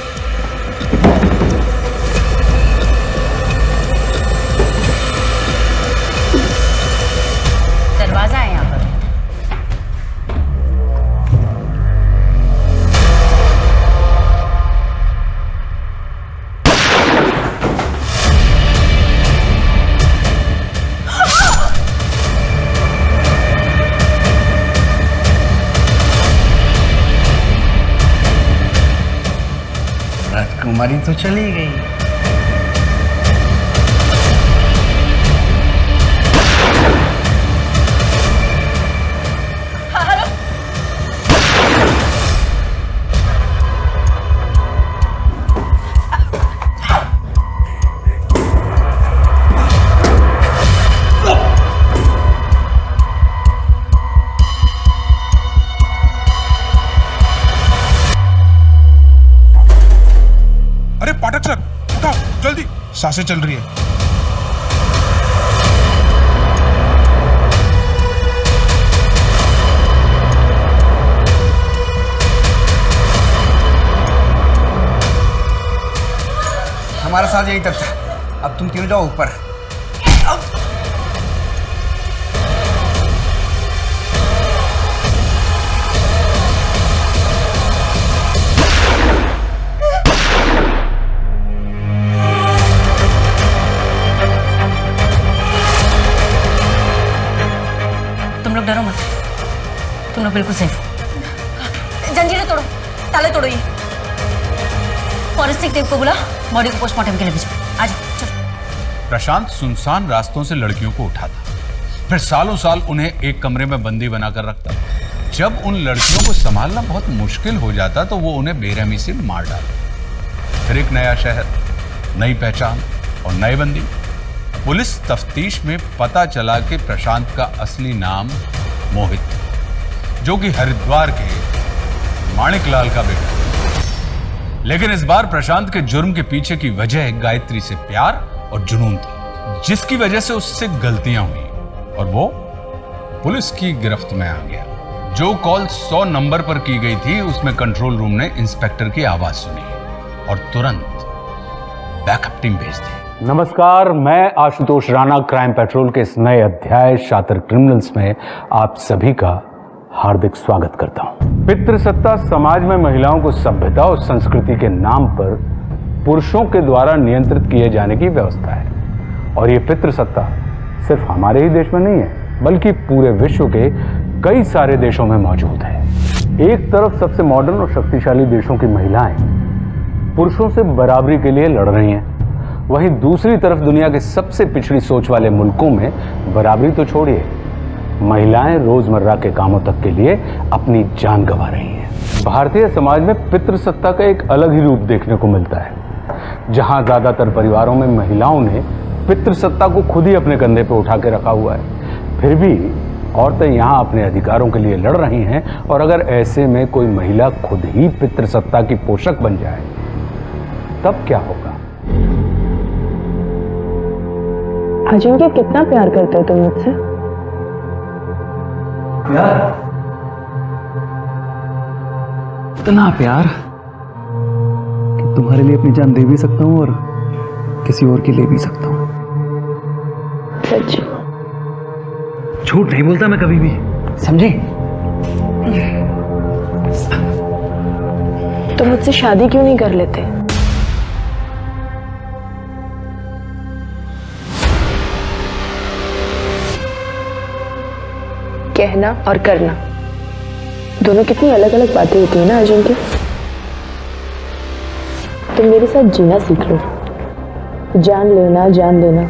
दरवाजा है यहाँ पर। राजकुमारी तो चली गई। अरे पाठक सर, उठाओ जल्दी, सांसें चल रही है। हमारा साथ यही तक था। अब तुम तीनों जाओ ऊपर। तुम लोग डरो मत, तुम लोग बिल्कुल सेफ हो। जंजीरें तोड़ो, ताले तोड़ो। ये फॉरेंसिक टीम को बुला, बॉडी को पोस्टमार्टम के लिए भेजो। आ जाओ चलो। प्रशांत सुनसान रास्तों से लड़कियों को उठाता, फिर सालों साल उन्हें एक कमरे में बंदी बनाकर रखता। जब उन लड़कियों को संभालना बहुत मुश्किल हो जाता तो वो उन्हें बेरहमी से मार डालता। फिर एक नया शहर, नई पहचान और नए बंदी। पुलिस तफ्तीश में पता चला कि प्रशांत का असली नाम मोहित, जो कि हरिद्वार के माणिकलाल का बेटा है। लेकिन इस बार प्रशांत के जुर्म के पीछे की वजह गायत्री से प्यार और जुनून थी, जिसकी वजह से उससे गलतियां हुई और वो पुलिस की गिरफ्त में आ गया। जो कॉल 100 नंबर पर की गई थी उसमें कंट्रोल रूम ने इंस्पेक्टर की आवाज सुनी और तुरंत बैकअप टीम भेज दी। नमस्कार, मैं आशुतोष राणा क्राइम पेट्रोल के इस नए अध्याय शातिर क्रिमिनल्स में आप सभी का हार्दिक स्वागत करता हूं। पितृसत्ता समाज में महिलाओं को सभ्यता और संस्कृति के नाम पर पुरुषों के द्वारा नियंत्रित किए जाने की व्यवस्था है और ये पितृसत्ता सिर्फ हमारे ही देश में नहीं है, बल्कि पूरे विश्व के कई सारे देशों में मौजूद है। एक तरफ सबसे मॉडर्न और शक्तिशाली देशों की महिलाएं पुरुषों से बराबरी के लिए लड़ रही हैं, वहीं दूसरी तरफ दुनिया के सबसे पिछड़ी सोच वाले मुल्कों में बराबरी तो छोड़िए, महिलाएं रोजमर्रा के कामों तक के लिए अपनी जान गंवा रही हैं। भारतीय समाज में पितृसत्ता का एक अलग ही रूप देखने को मिलता है, जहां ज्यादातर परिवारों में महिलाओं ने पितृसत्ता को खुद ही अपने कंधे पर उठा के रखा हुआ है। फिर भी औरतें यहाँ अपने अधिकारों के लिए लड़ रही हैं और अगर ऐसे में कोई महिला खुद ही पितृसत्ता की पोषक बन जाए तब क्या होगा? अजिंक्य, कितना प्यार करते हो तुम मुझसे? प्यार? इतना प्यार कि तुम्हारे लिए अपनी जान दे भी सकता हूँ और किसी और की ले भी सकता हूँ। सच? झूठ नहीं बोलता मैं कभी भी, समझी? तो मुझसे शादी क्यों नहीं कर लेते? कहना और करना दोनों कितनी अलग अलग बातें होती है ना अजिंक्य। तुम मेरे साथ जीना सीख लो, जान लेना जान देना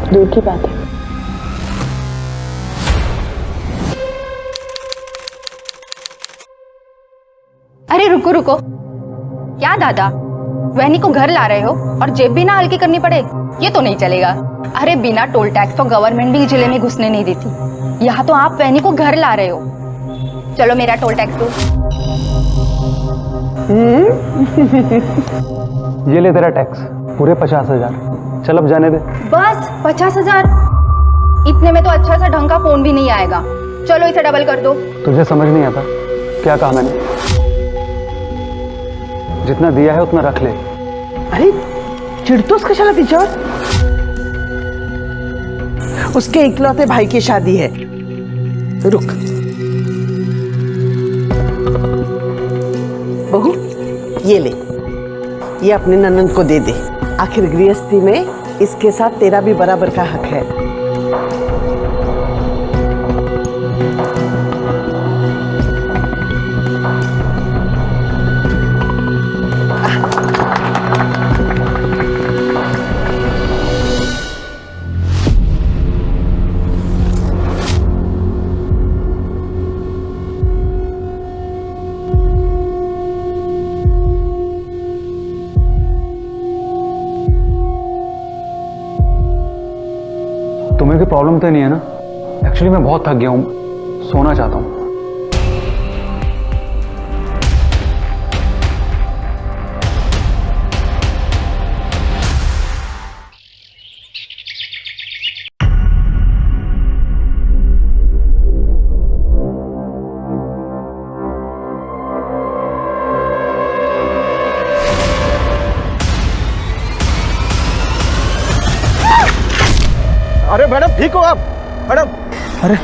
दूर की बात है। अरे रुको रुको, क्या दादा, वहनी को घर ला रहे हो और जेब भी ना हल्की करनी पड़े? ये तो नहीं चलेगा। अरे बिना टोल टैक्स तो गवर्नमेंट भी जिले में घुसने नहीं देती। यहाँ तो आप वहनी को घर ला रहे हो। चलो मेरा टोल टैक्स दो। ये ले तेरा टैक्स, पूरे 50,000। चल अब जाने दे। बस 50,000? इतने में तो अच्छा सा ढंग का फोन भी नहीं आएगा। चलो इसे डबल कर दो। तुझे समझ नहीं आता क्या कहा मैंने? जितना दिया है उतना रख ले। अरे चिढ़तोस कशाला तिच्यावर? उसके इकलौते भाई की शादी है। रुक बहू, ये ले, ये अपने ननंद को दे दे। आखिर गृहस्थी में इसके साथ तेरा भी बराबर का हक है। तुम्हें कोई प्रॉब्लम तो नहीं है ना? एक्चुअली मैं बहुत थक गया हूँ, सोना चाहता हूँ। अरे मैडम ठीक हो आप? मैडम अरे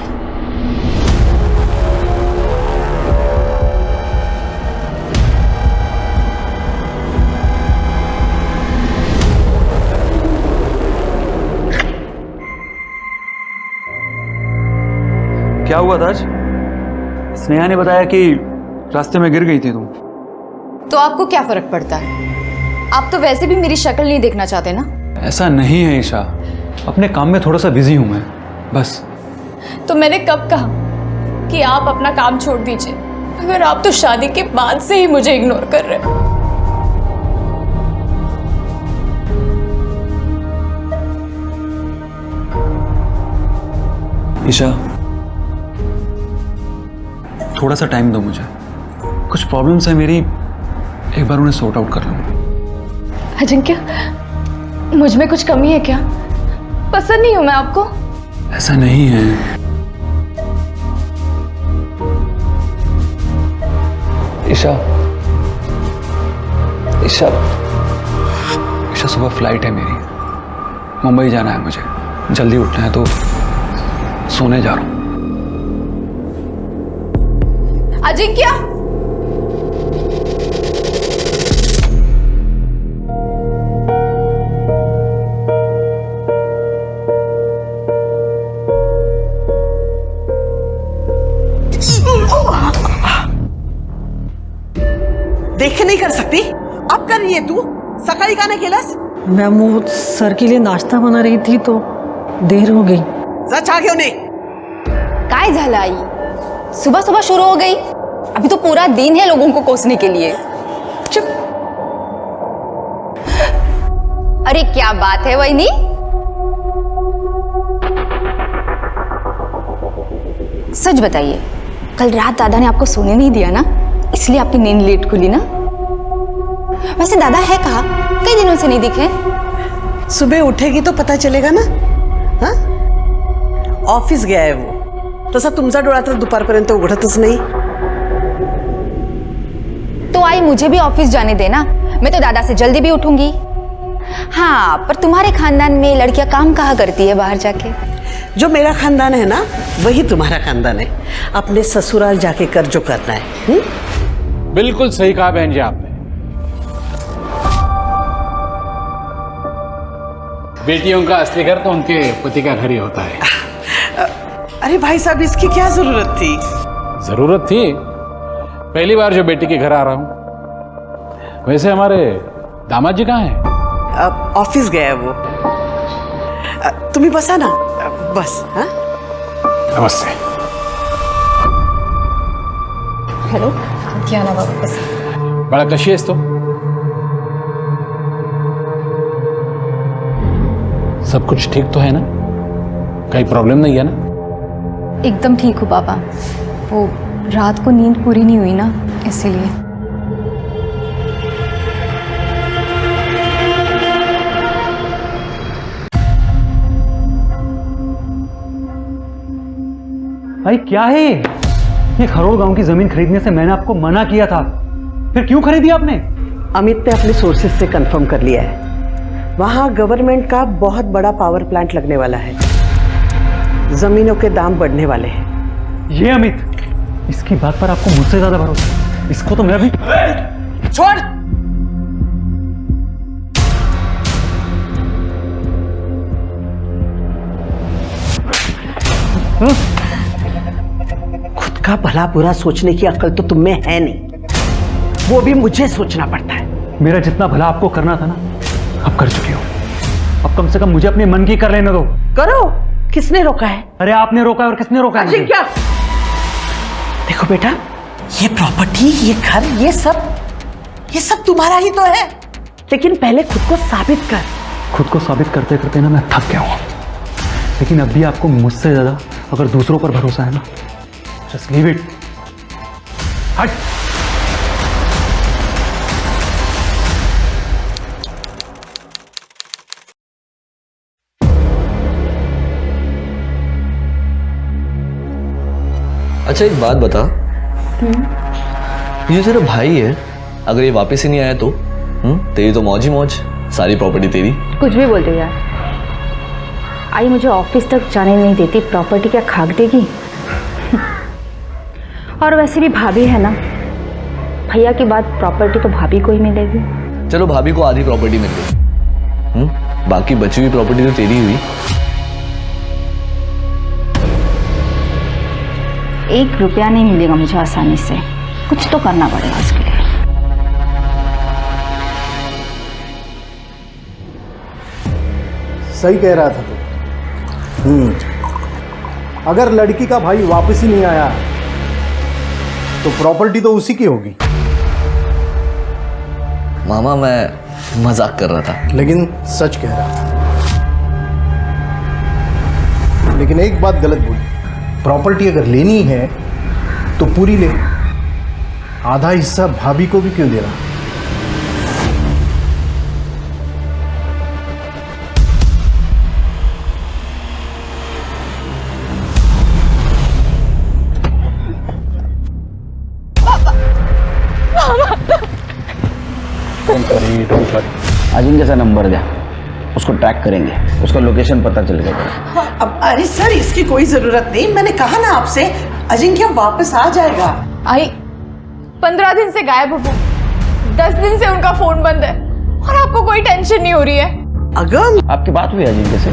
क्या हुआ था आज? स्नेहा ने बताया कि रास्ते में गिर गई थी तुम। तो आपको क्या फर्क पड़ता है? आप तो वैसे भी मेरी शक्ल नहीं देखना चाहते ना। ऐसा नहीं है ईशा, अपने काम में थोड़ा सा बिजी हूं मैं, बस। तो मैंने कब कहा कि आप अपना काम छोड़ दीजिए, अगर आप तो शादी के बाद से ही मुझे इग्नोर कर रहे हो। ईशा, थोड़ा सा टाइम दो मुझे, कुछ प्रॉब्लम्स है मेरी, एक बार उन्हें सॉर्ट आउट कर लूं। अजिंक्य, मुझ में कुछ कमी है क्या? पसंद नहीं हूं मैं आपको? ऐसा नहीं है। ईशा, ईशा, ईशा, सुबह फ्लाइट है मेरी, मुंबई जाना है मुझे, जल्दी उठना है, तो सोने जा रहा हूं। अजिंक्य, देख नहीं कर सकती? अब कर रही है तू? सकाळी का नाही केलंस? मैम वो सर के लिए नाश्ता बना रही थी तो देर हो गई। जा चहा घेऊन ये। काय झालं आई? सुबह सुबह शुरू हो गई? अभी तो पूरा दिन है लोगों को कोसने के लिए। चुप। अरे क्या बात है वहीनी? सच बताइए, कल रात दादा ने आपको सोने नहीं दिया ना, इसलिए आपकी नींद लेट खुली ना? वैसे दादा है कहाँ? कई दिनों से नहीं दिखे। सुबह उठेगी तो पता चलेगा ना। हाँ, ऑफिस गया है वो, तसा तुमचा डोळा तर दुपारपर्यंत उघडतच नाही। तो आई मुझे भी ऑफिस जाने देना, मैं तो दादा से जल्दी भी उठूंगी। हाँ, पर तुम्हारे खानदान में लड़कियां काम कहाँ करती है बाहर जाके? जो मेरा खानदान है ना, वही तुम्हारा खानदान है। अपने ससुराल जाके कर जो करना है। बिल्कुल सही कहा बहन जी आपने। बेटियों का असली घर तो उनके पति का घर ही होता है। अरे भाई साहब, इसकी क्या जरूरत थी? जरूरत थी, पहली बार जो बेटी के घर आ रहा हूं। वैसे हमारे दामाद जी कहाँ हैं? ऑफिस गया है वो। तुम्ही बसा ना, बस। हाँ, नमस्ते। हेलो, क्या ना वापस? बड़ा कशी आहेस तो? सब कुछ ठीक तो है ना? कहीं प्रॉब्लम नहीं है ना? एकदम ठीक हूँ पापा, वो रात को नींद पूरी नहीं हुई ना, इसीलिए। भाई क्या है ये खरोड़ गांव की जमीन खरीदने से मैंने आपको मना किया था, फिर क्यों खरीदी आपने? अमित ने अपने सोर्सेज से कंफर्म कर लिया है, वहां गवर्नमेंट का बहुत बड़ा पावर प्लांट लगने वाला है, जमीनों के दाम बढ़ने वाले हैं। ये अमित, इसकी बात पर आपको मुझसे ज्यादा भरोसा है, इसको तो मैं भी। छोड़। खुद का भला बुरा सोचने की अक्ल तो तुम में है नहीं, वो भी मुझे सोचना पड़ता है। मेरा जितना भला आपको करना था ना, अब कर चुके हो। अब कम से कम मुझे अपने मन की कर लेने दो। करो। किसने रोका है? अरे आपने रोका है, और किसने रोका है? क्या? देखो बेटा, ये प्रॉपर्टी, ये घर, ये सब तुम्हारा ही तो है, लेकिन पहले खुद को साबित कर। खुद को साबित करते करते ना मैं थक गया हूं, लेकिन अब भी आपको मुझसे ज्यादा अगर दूसरों पर भरोसा है ना, जस्ट लीव इट। हट। अच्छा एक बात बता, ये तेरा भाई है, अगर ये वापस ही नहीं आया तो तेरी तो मौज ही मौज, सारी प्रॉपर्टी तेरी। कुछ भी बोल रही यार, आई मुझे ऑफिस तक जाने नहीं देती, प्रॉपर्टी क्या खाक देगी? और वैसे भी भाभी है ना, भैया के बाद प्रॉपर्टी तो भाभी को ही मिलेगी। चलो भाभी को आधी प्रॉपर्टी मिल गई, बाकी बची हुई प्रॉपर्टी तो तेरी हुई। 1 रुपया नहीं मिलेगा मुझे आसानी से, कुछ तो करना पड़ेगा उसके लिए। सही कह रहा था तू, अगर लड़की का भाई वापस ही नहीं आया तो प्रॉपर्टी तो उसी की होगी। मामा मैं मजाक कर रहा था। लेकिन सच कह रहा था। लेकिन एक बात गलत बोली, प्रॉपर्टी अगर लेनी है तो पूरी ले, आधा हिस्सा भाभी को भी क्यों दे रहा? अजिंक्य का नंबर दे, उसको ट्रैक करेंगे, उसका लोकेशन पता चल गया। अब अरे सर इसकी कोई जरूरत नहीं, मैंने कहा ना आपसे अजिंक्य वापस आ जाएगा। आई 15 दिन से गायब हो, 10 दिन से उनका फोन बंद है और आपको कोई टेंशन नहीं हो रही है। अगम आपकी बात हुई अजिंक्य से?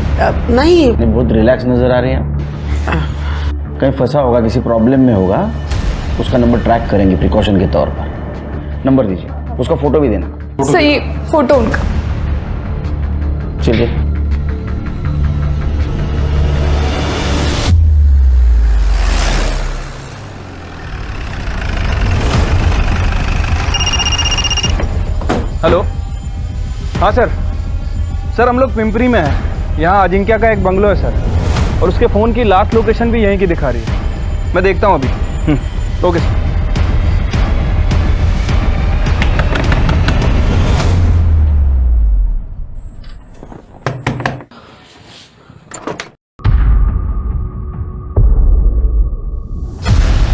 नहीं। बहुत रिलैक्स नजर आ रही हैं। कहीं फंसा होगा, किसी प्रॉब्लम में होगा, उसका नंबर ट्रैक करेंगे प्रिकॉशन के तौर पर। नंबर दीजिए, उसका फोटो भी देना। सही फोटो उनका। चलिए। हेलो, हाँ सर हम लोग पिंपरी में हैं। यहाँ अजिंक्य का एक बंगलो है सर, और उसके फ़ोन की लास्ट लोकेशन भी यहीं की दिखा रही है। मैं देखता हूँ अभी। Okay sir.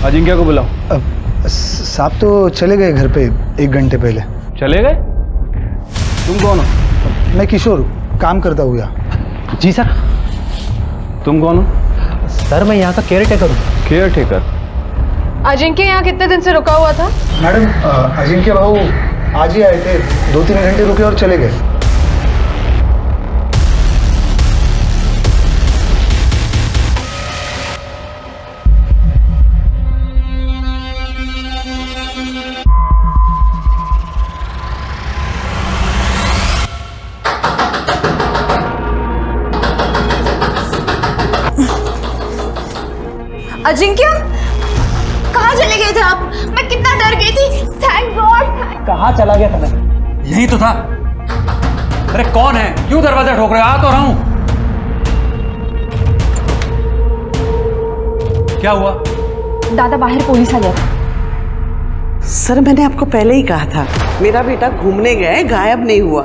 अजिंक्य को बुलाओ। साहब तो चले गए घर पे 1 घंटे पहले। चले गए? तुम कौन हो? मैं किशोर, काम करता हूँ यहाँ। जी सर। तुम कौन हो? सर मैं यहाँ का केयर टेकर हूँ। Care taker? अजिंक्य यहाँ कितने दिन से रुका हुआ था? मैडम अजिंक्य भाऊ आज ही आए थे, 2-3 घंटे रुके और चले गए। अजिंक्य कहाँ चले गए थे आप? मैं कितना डर गई थी। Thank God. कहाँ चला गया था मैं? यही तो था। अरे कौन है? क्यों दरवाजा ठोक रहे हो? आ तो रहा हूं। क्या हुआ? दादा बाहर पुलिस आ गया था। सर मैंने आपको पहले ही कहा था, मेरा बेटा घूमने गया, गायब नहीं हुआ।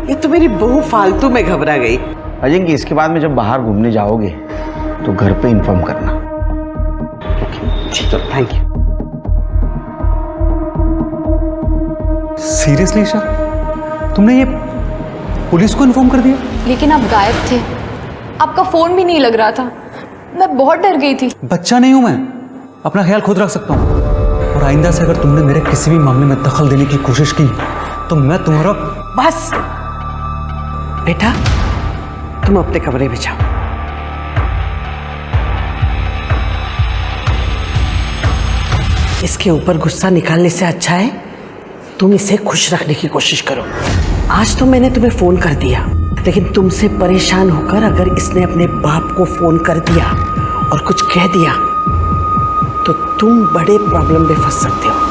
ये तो मेरी बहू फालतू में घबरा गई। अजिंक्य इसके बाद में जब बाहर घूमने जाओगे तो घर पे इन्फॉर्म करना। चलो थैंक यू। सीरियसली ईशा, तुमने ये पुलिस को इन्फॉर्म कर दिया? लेकिन आप गायब थे, आपका फोन भी नहीं लग रहा था। मैं बहुत डर गई थी। बच्चा नहीं हूं मैं, अपना ख्याल खुद रख सकता हूं। और आइंदा से अगर तुमने मेरे किसी भी मामले में दखल देने की कोशिश की तो मैं तुम्हारा। बस बेटा तुम अपने कमरे में जाओ। इसके ऊपर गुस्सा निकालने से अच्छा है तुम इसे खुश रखने की कोशिश करो। आज तो मैंने तुम्हें फोन कर दिया, लेकिन तुमसे परेशान होकर अगर इसने अपने बाप को फोन कर दिया और कुछ कह दिया तो तुम बड़े प्रॉब्लम में फंस सकते हो।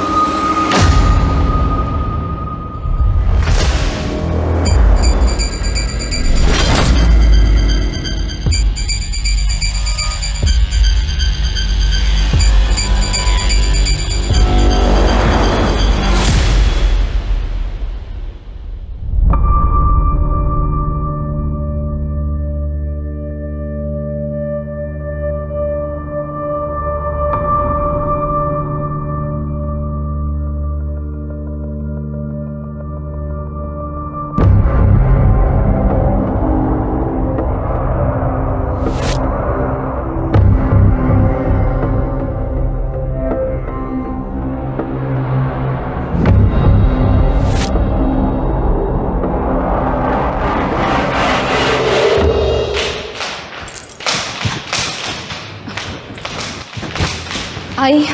आई।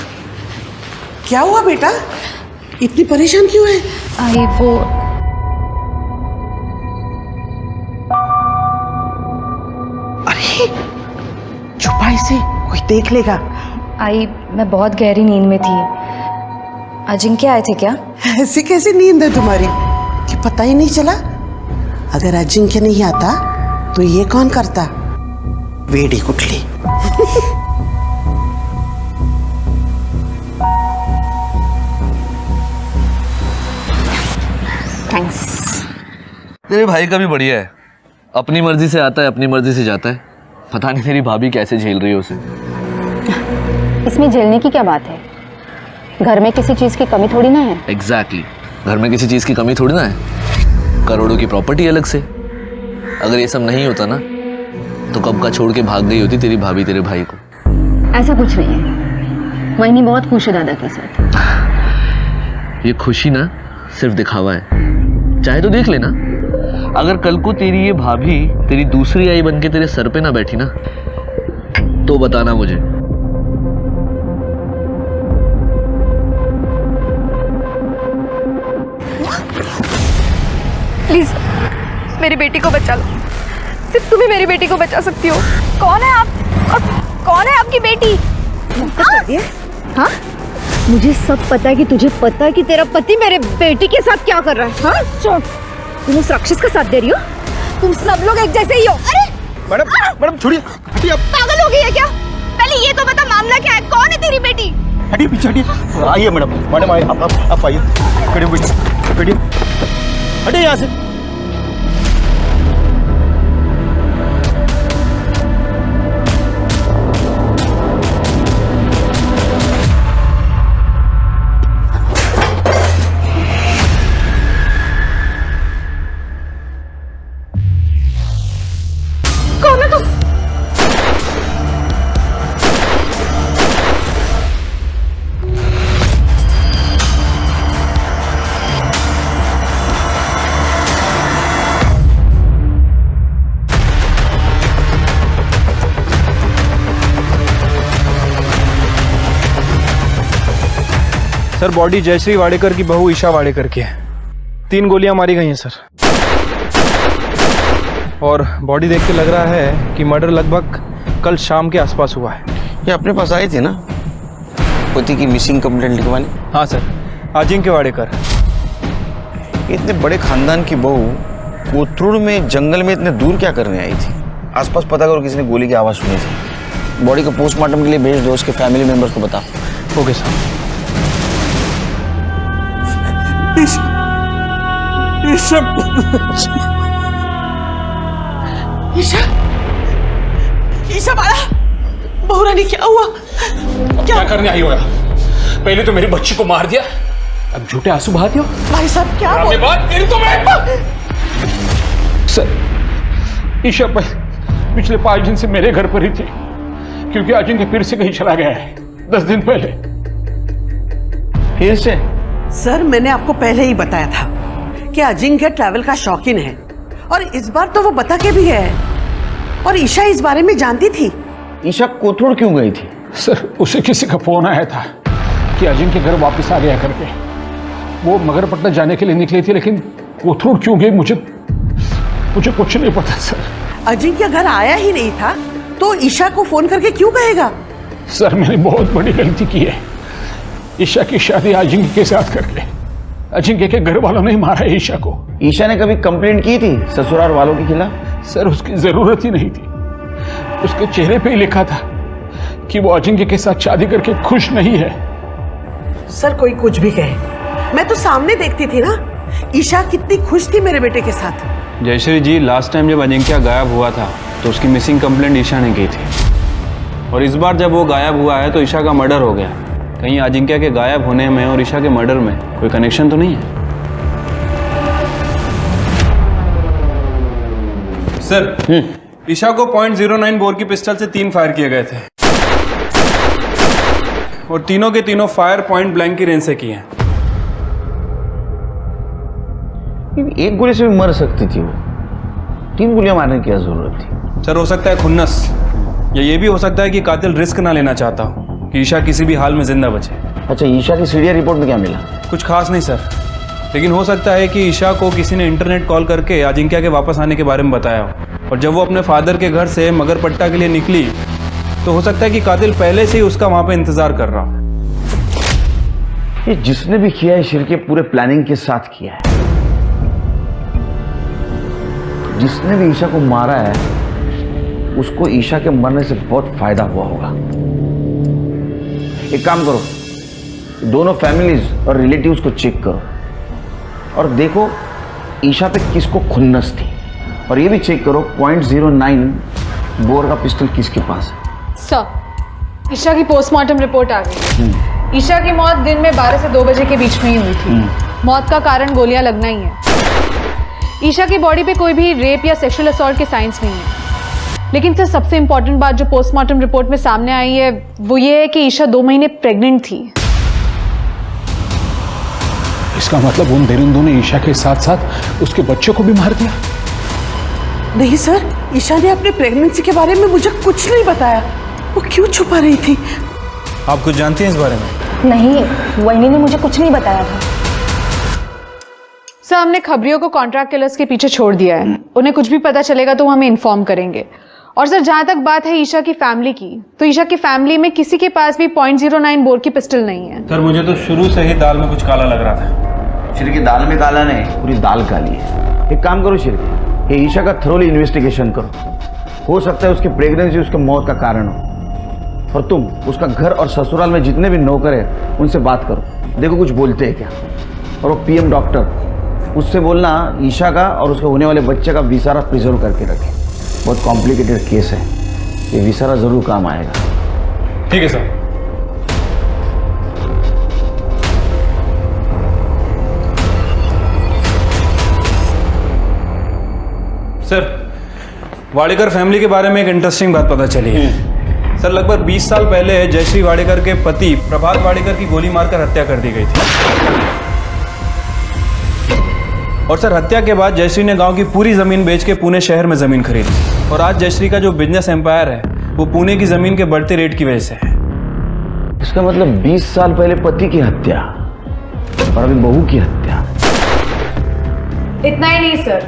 क्या हुआ बेटा, इतनी परेशान क्यों है? आई वो अरे रहा इसे, कोई देख लेगा। आई, मैं बहुत गहरी नींद में थी। अजिंक्य आए थे क्या? ऐसी कैसी नींद है तुम्हारी कि पता ही नहीं चला? अगर अजिंक्य नहीं आता तो ये कौन करता? वेड़ी कुटली। थैंक्स। तेरे भाई का भी बढ़िया है, अपनी मर्जी से आता है, अपनी मर्जी से जाता है। पता नहीं तेरी भाभी कैसे झेल रही है उसे। इसमें झेलने की क्या बात है? घर में किसी चीज की कमी थोड़ी ना है। एग्जैक्टली, घर में किसी चीज की कमी थोड़ी ना है। करोड़ों की प्रॉपर्टी अलग से। अगर ये सब नहीं होता ना तो कब का छोड़ के भाग गई होती तेरी भाभी तेरे भाई को। ऐसा कुछ नहीं है, वही बहुत खुश है दादा के साथ। ये खुशी ना सिर्फ दिखावा है, चाहे तो देख लेना। अगर कल को तेरी ये भाभी तेरी दूसरी आई बन के तेरे सर पे ना बैठी ना तो बताना मुझे। प्लीज मेरी बेटी को बचा लो, सिर्फ तुम ही मेरी बेटी को बचा सकती हो। कौन है आप और कौन है आपकी बेटी? हाँ, मुझे सब पता है कि तुझे पता है कि तेरा पति मेरे बेटी के साथ क्या कर रहा है। हाँ, चुप। तुम उस राक्षस का साथ दे रही हो? तुम सब लोग एक जैसे ही हो। अरे मैडम छोड़िए, हटिए आप। पागल हो गई है क्या? पहले ये तो बता मामला क्या है, कौन है तेरी बेटी? हटिए पीछे हटिए। आइए मैडम आइए, आप आइए। बैठिए हटिए यहाँ से। कौन है तुम? सर बॉडी जयश्री वाडेकर की बहू ईशा वाडेकर की है। 3 गोलियां मारी गई हैं सर, और बॉडी देख के लग रहा है कि मर्डर लगभग कल शाम के आसपास हुआ है। ये अपने पास आए थे ना पति की मिसिंग कंप्लेंट लिखवाने? हाँ सर, अजिंक्य वाडेकर। इतने बड़े खानदान की बहू कोथरूड में जंगल में इतने दूर क्या करने आई थी? आसपास पता करो किसी ने गोली की आवाज़ सुनी थी। बॉडी को पोस्टमार्टम के लिए भेज दो, उसके फैमिली मेंबर्स को बताओ। Okay sir. ईशा बाला, बहू रानी क्या हुआ? क्या करने आई हो यार? पहले तो मेरी बच्ची को मार दिया, अब झूठे आंसू बहाते हो। भाई साहब क्या बोल? बात तेरी तो मैं सर, ईशा पिछले 5 दिन से मेरे घर पर ही थी, क्योंकि अजिंक्य फिर से कहीं चला गया है 10 दिन पहले। फिर से? सर मैंने आपको पहले ही बताया था कि अजिंक्य ट्रैवल का शौकीन है, और इस बार तो वो बता के भी है। और ईशा इस बारे में जानती थी। ईशा कोथरूड क्यों गई थी? सर उसे किसी का फोन आया था कि अजिंक्य घर वापस आ गया करके। वो मगरपट्टा जाने के लिए निकली थी, लेकिन कोथरूड क्यों गई मुझे कुछ नहीं पता सर। अजिंक्य घर आया ही नहीं था तो ईशा को फोन करके क्यों कहेगा? सर मैंने बहुत बड़ी गलती की है। ईशा की शादी अजिंक्य के साथ करके अजिंक्य के घर वालों ने मारा है ईशा को। ईशा ने कभी कंप्लेंट की थी ससुराल वालों के खिलाफ? सर उसकी जरूरत ही नहीं थी, उसके चेहरे पे ही लिखा था कि वो अजिंक्य के साथ शादी करके खुश नहीं है। सर कोई कुछ भी कहे, मैं तो सामने देखती थी ना, ईशा कितनी खुश थी मेरे बेटे के साथ। जयश्री जी, लास्ट टाइम जब अजिंक्य गायब हुआ था तो उसकी मिसिंग कंप्लेंट ईशा ने की थी, और इस बार जब वो गायब हुआ है तो ईशा का मर्डर हो गया। कहीं अजिंक्य के गायब होने में और ईशा के मर्डर में कोई कनेक्शन तो नहीं है? सर ईशा को .09 बोर की पिस्टल से 3 फायर किए गए थे, और तीनों के तीनों फायर पॉइंट ब्लैंक की रेंज से किए हैं। एक गोली से भी मर सकती थी वो, 3 गोलियां मारने की क्या जरूरत थी? सर हो सकता है खुन्नस, या ये भी हो सकता है कि कातिल रिस्क ना लेना चाहता हो कि ईशा किसी भी हाल में जिंदा बचे। अच्छा, ईशा की सीडिया रिपोर्ट में क्या मिला? कुछ खास नहीं सर, लेकिन हो सकता है कि ईशा को किसी ने इंटरनेट कॉल करके अजिंक्य के वापस आने के बारे में बताया हो, और जब वो अपने फादर के घर से मगरपट्टा के लिए निकली तो हो सकता है कि कातिल पहले से ही उसका वहां पे इंतजार कर रहा हो। ये जिसने भी किया है शिर के पूरे प्लानिंग के साथ किया है। जिसने भी ईशा को मारा है उसको ईशा के मरने से बहुत फायदा हुआ होगा। एक काम करो, दोनों फैमिलीज और रिलेटिव्स को चेक करो और देखो ईशा पे किसको खुन्नस थी, और ये भी चेक करो .09 बोर का पिस्टल किसके पास है। सर, ईशा की पोस्टमार्टम रिपोर्ट आ गई। ईशा की मौत दिन में 12 से 2 बजे के बीच में ही हुई थी। मौत का कारण गोलियां लगना ही है। ईशा की बॉडी पे कोई भी रेप या सेक्सुअल असॉल्ट के साइंस नहीं है। लेकिन सर, सबसे इंपॉर्टेंट बात जो पोस्टमार्टम रिपोर्ट में सामने आई है वो ये है कि ईशा 2 महीने प्रेग्नेंट थी। इसका मतलब उन दरिंदों ने ईशा के साथ साथ उसके बच्चों को भी मार दिया। नहीं सर, ईशा ने अपने प्रेगनेंसी के बारे में मुझे कुछ नहीं बताया। वो क्यों छुपा रही थी? आप कुछ जानती हैं इस बारे में? नहीं, वहीनी ने मुझे कुछ नहीं बताया था। सर, हमने खबरियों को कॉन्ट्रैक्ट किलर्स के पीछे छोड़ दिया है। उन्हें कुछ भी पता चलेगा तो वो हमें इन्फॉर्म करेंगे। और सर, जहां तक बात है ईशा की फैमिली की, तो ईशा की फैमिली में किसी के पास भी .09 बोर की पिस्टल नहीं है। सर, मुझे तो शुरू से ही दाल में कुछ काला लग रहा था। शिर की दाल में काला नहीं, पूरी दाल काली है। एक काम करो शिर, ये ईशा का थरोली इन्वेस्टिगेशन करो। हो सकता है उसकी प्रेगनेंसी उसके मौत का कारण हो। और तुम उसका घर और ससुराल में जितने भी नौकर हैं उनसे बात करो, देखो कुछ बोलते हैं क्या। और वो पीएम डॉक्टर, उससे बोलना ईशा का और उसके होने वाले बच्चे का विसारा प्रिजर्व करके रखे। बहुत कॉम्प्लिकेटेड केस है, ये विसारा जरूर काम आएगा। ठीक है सर। सर, वाडेकर फैमिली के बारे में एक इंटरेस्टिंग बात पता चली है। सर, लगभग 20 साल पहले जयश्री वाडेकर के पति प्रभात वाडेकर की गोली मारकर हत्या कर दी गई थी। और सर, हत्या के बाद जयश्री ने गांव की पूरी जमीन बेच के पुणे शहर में जमीन खरीदी। और आज जयश्री का जो बिजनेस एम्पायर है वो पुणे की जमीन के बढ़ते रेट की वजह से है। इसका मतलब 20 साल पहले पति की हत्या और अभी बहू की हत्या। इतना ही नहीं सर,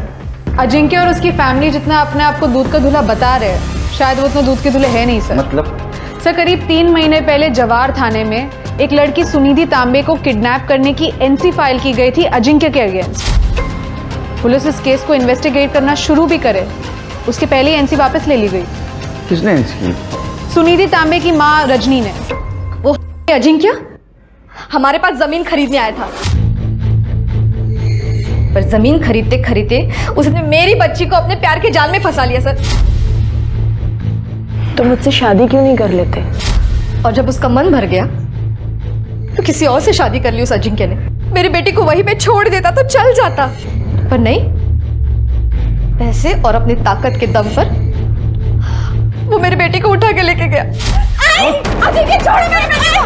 अजिंक्य और उसकी फैमिली जितना अपने आप को दूध का दूल्हा बता रहे हैं, शायद वो उतना दूध के दूल्हे है नहीं सर। मतलब? सर, करीब 3 महीने पहले जवार थाने में एक लड़की सुनिधि तांबे को किडनैप करने की एनसी फाइल की गई थी अजिंक्य के अगेंस्ट। पुलिस इस केस को इन्वेस्टिगेट करना शुरू भी करे उसके पहले ही एनसी वापस ले ली गई। किसने एनसी की? सुनिधि तांबे की माँ रजनी ने। वो अजिंक्य हमारे पास जमीन खरीदने आया था, पर जमीन खरीदते खरीदते उसने मेरी बच्ची को अपने प्यार के जाल में फंसा लिया सर। तो मुझसे शादी क्यों नहीं कर लेते? और जब उसका मन भर गया तो किसी और से शादी कर ली उस अजिंक्य ने। मेरी बेटी को वहीं पे छोड़ देता तो चल जाता, पर नहीं, पैसे और अपनी ताकत के दम पर वो मेरी बेटी को उठा के लेके गया। अजिंक्य छोड़ मेरी बेटी को,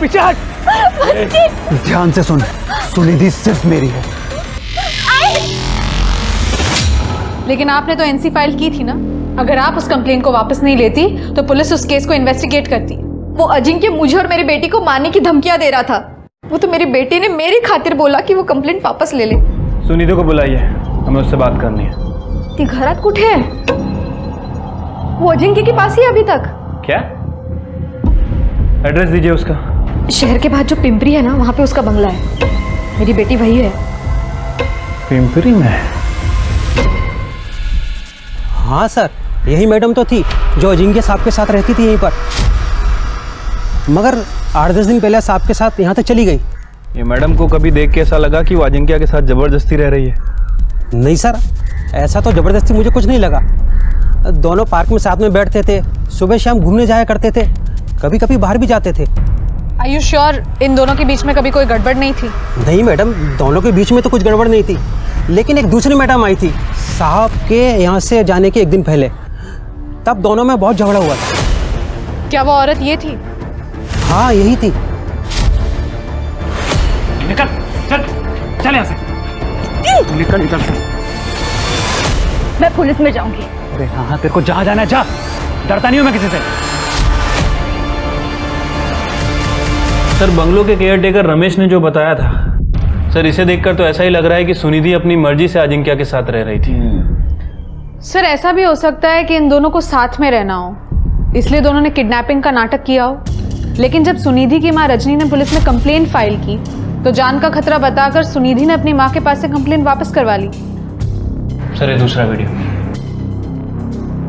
पीछे हट। ध्यान से सुन, सुनिधि सिर्फ मेरी है। लेकिन आपने तो एनसी फाइल की थी ना। अगर आप उस कंप्लेन को वापस नहीं लेती तो पुलिस उस केस को इन्वेस्टिगेट करती। वो अजिंक्य मुझे और मेरी बेटी को मारने की धमकियां दे रहा था। वो तो मेरी बेटी ने मेरी खातिर बोला कि वो कंप्लेंट वापस ले ले। सुनिधि को बुलाइए, हमें उससे बात करनी है। ती घरात कुठे है? वो अजिंक्य के पास ही है अभी तक। क्या? एड्रेस दीजिए उसका। शहर के बाद जो पिंपरी है ना, वहां पे उसका बंगला है। मेरी बेटी वही है। पिंपरी में? हाँ सर, यही मैडम तो थी जो अजिंक्य साहब के साथ रहती थी यहीं पर, मगर 8-10 दिन पहले साहब के साथ यहाँ तक चली गई। ये मैडम को कभी देख के ऐसा लगा कि वो अजिंक्य के साथ जबरदस्ती रह रही है? नहीं सर, ऐसा तो जबरदस्ती मुझे कुछ नहीं लगा। दोनों पार्क में साथ में बैठते थे, सुबह शाम घूमने जाया करते थे, कभी कभी बाहर भी जाते थे। Are you sure इन दोनों के बीच में कभी कोई गड़बड़ नहीं थी? नहीं मैडम, दोनों के बीच में तो कुछ गड़बड़ नहीं थी, लेकिन एक दूसरी मैडम आई थी साहब के यहाँ से जाने के 1 दिन पहले, तब दोनों में बहुत झगड़ा हुआ था। क्या वो औरत ये थी? हाँ, यही थी। निकल, चल यहाँ से। निकल इधर से। मैं पुलिस में जाऊंगी। अरे हाँ, तेरे को जहाँ जाना है जा, डरता नहीं हूँ मैं किसी से। सर, बंगलो के केयरटेकर रमेश ने जो बताया था, सर इसे देखकर तो ऐसा ही लग रहा है कि सुनिधि अपनी मर्जी से अजिंक्य के साथ रह रही थी। सर ऐसा भी हो सकता है कि इन दोनों को साथ में रहना हो, इसलिए दोनों ने किडनैपिंग का नाटक किया हो। लेकिन जब सुनिधि की मां रजनी ने पुलिस में कंप्लेंट फाइल की तो जान का खतरा बताकर सुनिधि ने अपनी मां के पास से कंप्लेंट वापस करवा ली। सर ये दूसरा वीडियो।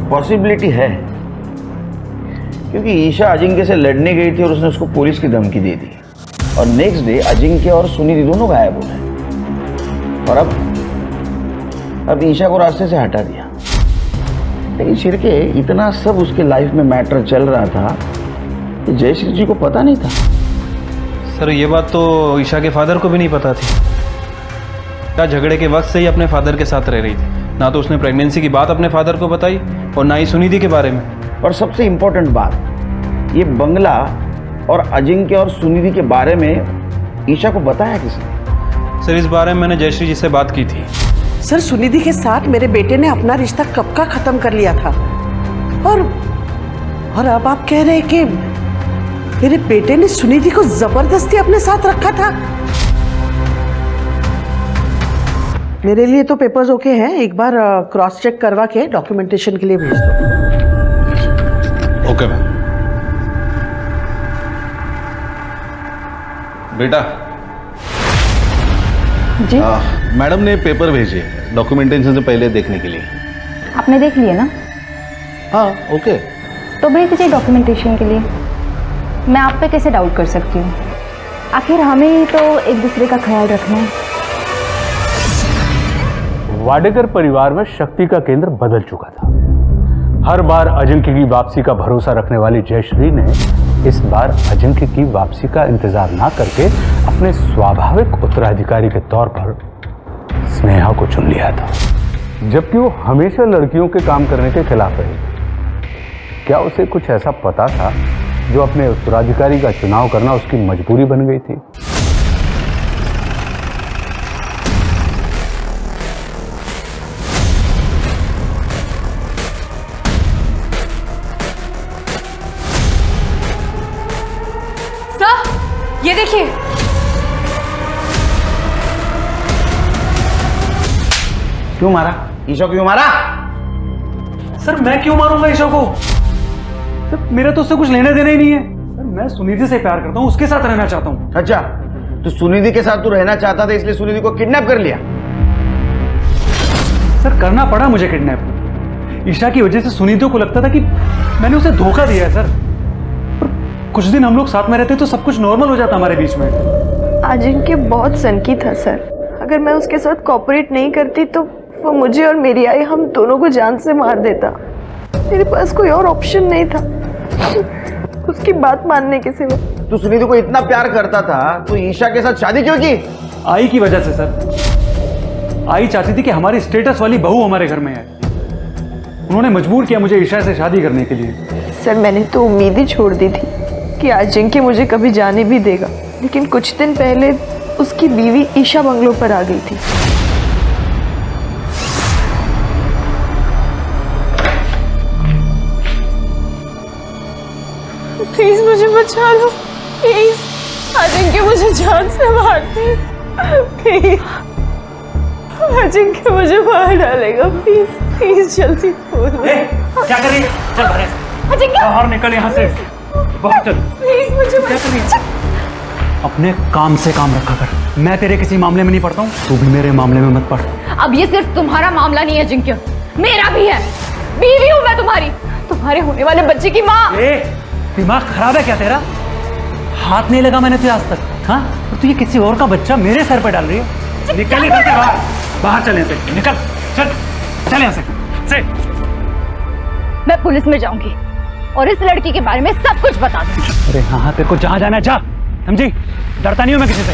पॉसिबिलिटी है, क्योंकि ईशा अजिंक्य से लड़ने गई थी और उसने उसको पुलिस की धमकी दे दी और नेक्स्ट डे अजिंक्य और सुनिधि दोनों गायब हो गए और अब ईशा को रास्ते से हटा दिया। लेकिन शिरके इतना सब उसके लाइफ में मैटर चल रहा था कि जयश्री जी को पता नहीं था। सर ये बात तो ईशा के फादर को भी नहीं पता थी। क्या झगड़े के वक्त से ही अपने फादर के साथ रह रही थी, ना तो उसने प्रेगनेंसी की बात अपने फादर को बताई और ना ही सुनिधि के बारे में। और सबसे इम्पोर्टेंट बात, ये बंगला और अजिंक्य और सुनिधि के बारे में ईशा को बताया किसने? सर इस बारे में मैंने जयश्री जी से बात की थी। सर सुनिधि के साथ मेरे बेटे ने अपना रिश्ता कब का खत्म कर लिया था और अब आप कह रहे हैं कि मेरे बेटे ने सुनिधि को जबरदस्ती अपने साथ रखा था। मेरे लिए तो पेपर्स ओके हैं, एक बार क्रॉस चेक करवा के डॉक्यूमेंटेशन के लिए भेज दो। Okay ma'am. बेटा जी मैडम ने पेपर भेजे डॉक्यूमेंटेशन से पहले देखने के लिए। आपने देख लिया ना? हाँ ओके। तो भेज दीजिए डॉक्यूमेंटेशन के लिए। मैं आप पे कैसे डाउट कर सकती हूँ? आखिर हमें ही तो एक दूसरे का ख्याल रखना है। वाडेकर परिवार में शक्ति का केंद्र बदल चुका था। हर बार अजिंक्य की वापसी का भरोसा रखने वाली जयश्री ने इस बार अजिंक्य की वापसी का इंतजार ना करके अपने स्वाभाविक उत्तराधिकारी के तौर पर स्नेहा को चुन लिया था, जबकि वो हमेशा लड़कियों के काम करने के खिलाफ रही थी। क्या उसे कुछ ऐसा पता था जो अपने उत्तराधिकारी का चुनाव करना उसकी मजबूरी बन गई थी? सर ये देखिए। क्यों मारा? ईशा क्यों मारा? सर मैं क्यों मारूंगा ईशा को? सर मेरा तो उससे कुछ लेने देना ही नहीं है। सर मैं सुनिधि से प्यार करता हूँ, उसके साथ रहना चाहता हूँ। अच्छा, तो सुनिधि के साथ तू रहना चाहता था इसलिए सुनिधि को किडनैप कर लिया? सर करना पड़ा मुझे किडनैप। ईशा की वजह से सुनिधि को लगता था कि मैंने उसे धोखा दिया है। सर कुछ दिन हम लोग साथ में रहते तो सब कुछ नॉर्मल हो जाता हमारे बीच में। अजिंक्य बहुत सनकी था सर। अगर मैं उसके साथ कोऑपरेट नहीं करती तो वो मुझे और मेरी आई हम दोनों को जान से मार देता। मेरे पास कोई और ऑप्शन नहीं था उसकी बात मानने के सिवा। तू सुनिधि को इतना प्यार करता था तो ईशा के साथ शादी क्यों की? आई की वजह से सर। आई चाहती थी कि हमारी स्टेटस वाली बहू हमारे घर में है। उन्होंने मजबूर किया मुझे ईशा से शादी करने के लिए। सर मैंने तो उम्मीद ही छोड़ दी थी कि अजिंक्य मुझे कभी जाने भी देगा, लेकिन कुछ दिन पहले उसकी बीवी ईशा बंगलों पर आ गई थी। प्लीज मुझे बचा लो, प्लीज। अजिंक्य मुझे जान से मार दे, प्लीज। अजिंक्य मुझे मार डालेगा, प्लीज प्लीज जल्दी बोलो। क्या कर रही है? चल अजिंक्य बाहर निकल यहाँ से। बहुत चल। प्लीज मुझे क्या कर रही है? अपने काम से काम रखा कर। मैं तेरे किसी मामले में नहीं पड़ता हूँ, तू भी मेरे मामले में मत पड़। अब ये सिर्फ तुम्हारा मामला नहीं है अजिंक्य, मेरा भी है। बीवी हूँ मैं तुम्हारी, तुम्हारे होने वाले बच्चे की माँ। दिमाग खराब है क्या तेरा? हाथ नहीं लगा मैंने तुझे आज तक। हाँ तो तू ये किसी और का बच्चा मेरे सर पे डाल रही है। निकल इधर से बाहर, बाहर चल यहाँ से, निकल, चल चल यहाँ से। मैं पुलिस में जाऊंगी और इस लड़की के बारे में सब कुछ बता दूंगी। अरे हाँ तेरे को जहाँ जाना है जा, समझी? डरता नहीं हूँ मैं किसी से।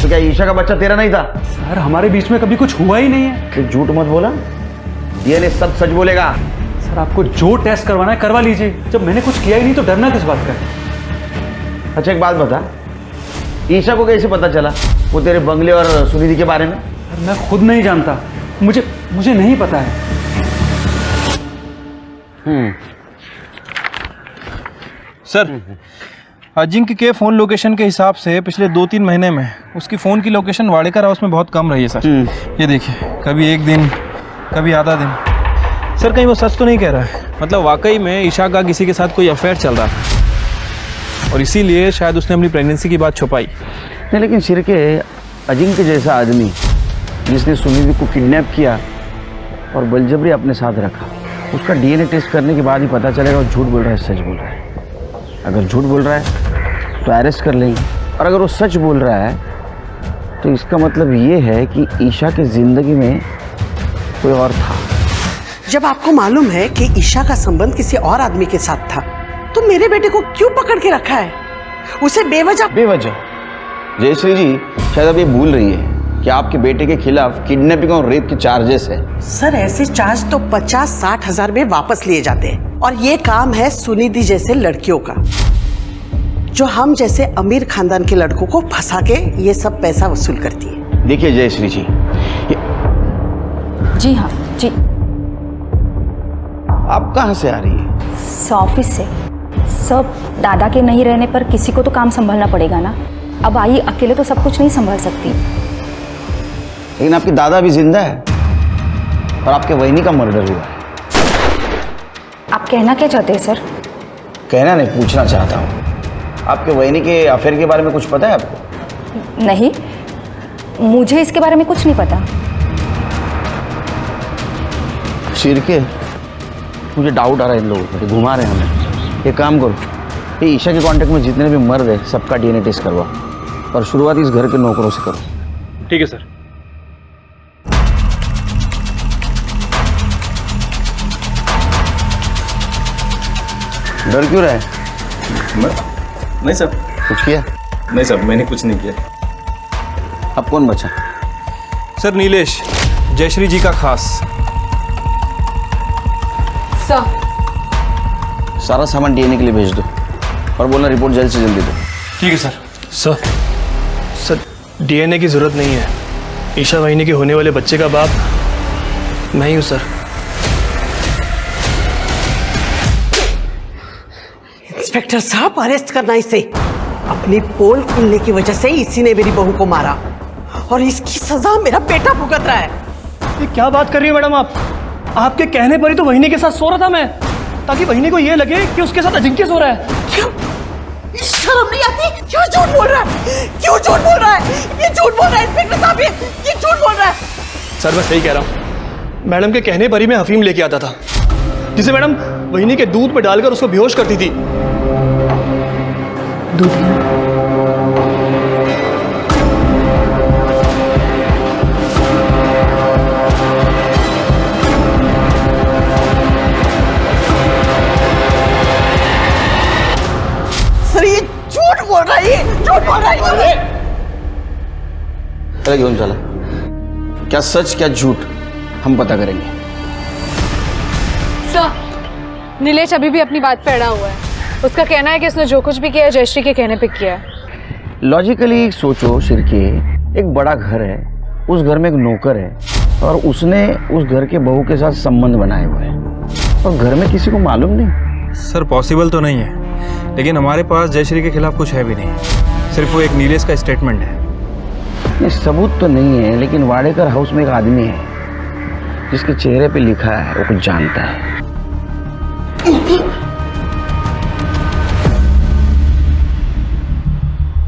तो क्या ईशा का बच्चा तेरा नहीं था? सर हमारे बीच में कभी कुछ हुआ ही नहीं है। तो झूठ मत बोला, डीएनए सब सच बोलेगा। सर आपको जो टेस्ट करवाना है करवा लीजिए, जब मैंने कुछ किया ही नहीं तो डरना किस बात का? अच्छा एक बात बता, ईशा को कैसे पता चला वो तेरे बंगले और सुनिधि के बारे में? सर मैं खुद नहीं जानता, मुझे नहीं पता है। सर अजिंक्य के फ़ोन लोकेशन के हिसाब से पिछले 2-3 महीने में उसकी फ़ोन की लोकेशन वाडेकर हाउस में बहुत कम रही है सर। ये देखिए, कभी एक दिन कभी आधा दिन। सर कहीं वो सच तो नहीं कह रहा है? मतलब वाकई में ईशा का किसी के साथ कोई अफेयर चल रहा था और इसीलिए शायद उसने अपनी प्रेगनेंसी की बात छुपाई। नहीं, लेकिन शिर्के अजिंक्य जैसा आदमी जिसने सुनिधि को किडनैप किया और बलजबरी अपने साथ रखा, उसका डीएनए टेस्ट करने के बाद ही पता चलेगा वो झूठ बोल रहा है सच बोल रहा है। अगर झूठ बोल रहा है तो अरेस्ट कर लेंगे, और अगर वो सच बोल रहा है तो इसका मतलब ये है कि ईशा की जिंदगी में कोई और था। जब आपको मालूम है कि ईशा का संबंध किसी और आदमी के साथ था, तो मेरे बेटे को क्यों पकड़ के रखा है? उसे बेवजह जयश्री जी शायद अब ये भूल रही है कि आपके बेटे के खिलाफ किडनैपिंग और रेप के चार्जेस है। सर ऐसे चार्ज तो 50-60 हजार में वापस लिए जाते हैं, और ये काम है सुनिधि जैसे लड़कियों का, जो हम जैसे अमीर खानदान के लड़कों को फंसा के ये सब पैसा वसूल करती है। देखिए जयश्री जी, जी हाँ जी। आप कहाँ से आ रही है? ऑफिस से। सब दादा के नहीं रहने पर किसी को तो काम संभालना पड़ेगा ना। अब आई अकेले तो सब कुछ नहीं संभाल सकती। लेकिन आपके दादा भी जिंदा है और आपके वहिनी का मर्डर हुआ है। आप कहना क्या चाहते हैं सर? कहना नहीं, पूछना चाहता हूँ। आपके वहिनी के अफेयर के बारे में कुछ पता है आपको? नहीं, मुझे इसके बारे में कुछ नहीं पता। शिर्के, मुझे डाउट आ रहा है इन लोगों पर, घुमा रहे हैं हमें। एक काम करो, ये ईशा के कांटेक्ट में जितने भी मर्द है सबका डीएनए टेस्ट करवाओ, और शुरुआत इस घर के नौकरों से करो। ठीक है सर। डर क्यों रहा है? नहीं सर। कुछ किया? नहीं सर, मैंने कुछ नहीं किया। अब कौन बचा? सर नीलेश, जयश्री जी का खास। सर सारा सामान डीएनए के लिए भेज दो और बोलना रिपोर्ट जल्द से जल्दी दो। ठीक है सर। सर डीएनए की जरूरत नहीं है। ईशा वाहिनी के होने वाले बच्चे का बाप मैं ही हूँ सर। इंस्पेक्टर साहब, अरेस्ट करना इसे। अपनी पोल खुलने की वजह से इसी ने मेरी बहू को मारा, और इसकी सजा मेरा बेटा भुगत रहा है। ये क्या बात कर रही हो मैडम आप? आपके कहने पर ही तो वहिनी के साथ सो रहा था मैं, ताकि वहिनी को ये लगे कि उसके साथ अजिंक्य सो रहा है। क्यों? शर्म नहीं आती? क्यों झूठ बोल रहा है? क्यों झूठ बोल रहा है? ये झूठ बोल रहा है इंस्पेक्टर साहब, ये झूठ बोल रहा है। सर मैं सही कह रहा हूँ। मैडम के कहने पर ही मैं अफीम लेके आता था, जिसे मैडम वहिनी के दूध में डालकर उसको बेहोश करती थी। सर ये झूठ बोल रहा है, झूठ बोल रहा है। अरे क्यों चला? क्या सच क्या झूठ हम पता करेंगे। सर नीलेश अभी भी अपनी बात पे अड़ा हुआ है। उसका कहना है कि उसने जो कुछ भी किया है जयश्री के कहने पे किया है। लॉजिकली सोचो शिर्के, एक बड़ा घर है, उस घर में एक नौकर है, और उसने उस घर के बहू के साथ संबंध बनाए हुए हैं, और घर में किसी को मालूम नहीं। सर पॉसिबल तो नहीं है, लेकिन हमारे पास जयश्री के खिलाफ कुछ है भी नहीं। सिर्फ वो एक नीलेश का स्टेटमेंट है। ये सबूत तो नहीं है, लेकिन वाडेकर हाउस में एक आदमी है जिसके चेहरे पे लिखा है वो कुछ जानता है।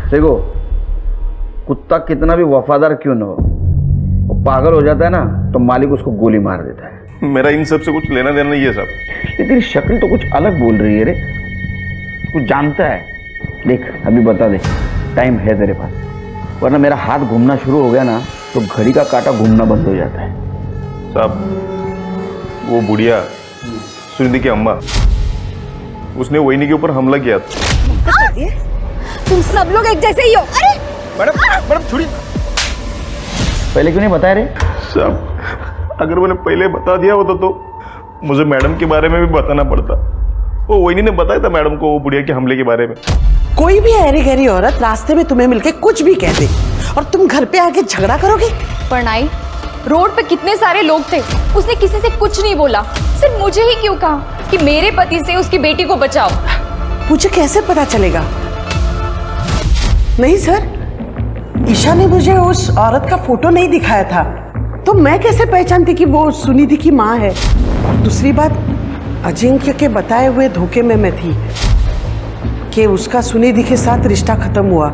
देखो, कुत्ता कितना भी वफादार क्यों न हो, वो पागल हो जाता है ना तो मालिक उसको गोली मार देता है। मेरा इन सब से कुछ लेना देना नहीं है साहब। ये तेरी शक्ल तो कुछ अलग बोल रही है रे, कुछ जानता है। देख अभी बता दे, टाइम है तेरे पास, वरना मेरा हाथ घूमना शुरू हो गया ना तो घड़ी का कांटा घूमना बंद हो जाता है। साहब वो बुढ़िया सुनिधि की अम्मा, उसने वहिनी के ऊपर हमला किया था। तुम सब लोग एक जैसे ही हो। अरे मैडम छोड़िए। पहले क्यों नहीं बताया रे? साहब अगर मैंने पहले बता दिया होता तो मुझे मैडम के बारे में भी बताना पड़ता। वो वहिनी ने बताया था मैडम को वो बुढ़िया के हमले के बारे में। कोई भी ऐरी गहरी औरत रास्ते में तुम्हें मिलके कुछ भी कह दे और तुम घर पे आके झगड़ा करोगे? परनाई, रोड पे कितने सारे लोग थे, उसने किसी से कुछ नहीं बोला, सिर्फ मुझे ही क्यों कहा कि मेरे पति से उसकी बेटी को बचाओ। मुझे कैसे पता चलेगा? नहीं सर, ईशा ने मुझे उस औरत का फोटो नहीं दिखाया था, तो मैं कैसे पहचानती कि वो सुनिधि की माँ है? और दूसरी बात, अजिंक्य के बताए हुए धोखे में मैं थी कि उसका सुनिधि के साथ रिश्ता खत्म हुआ।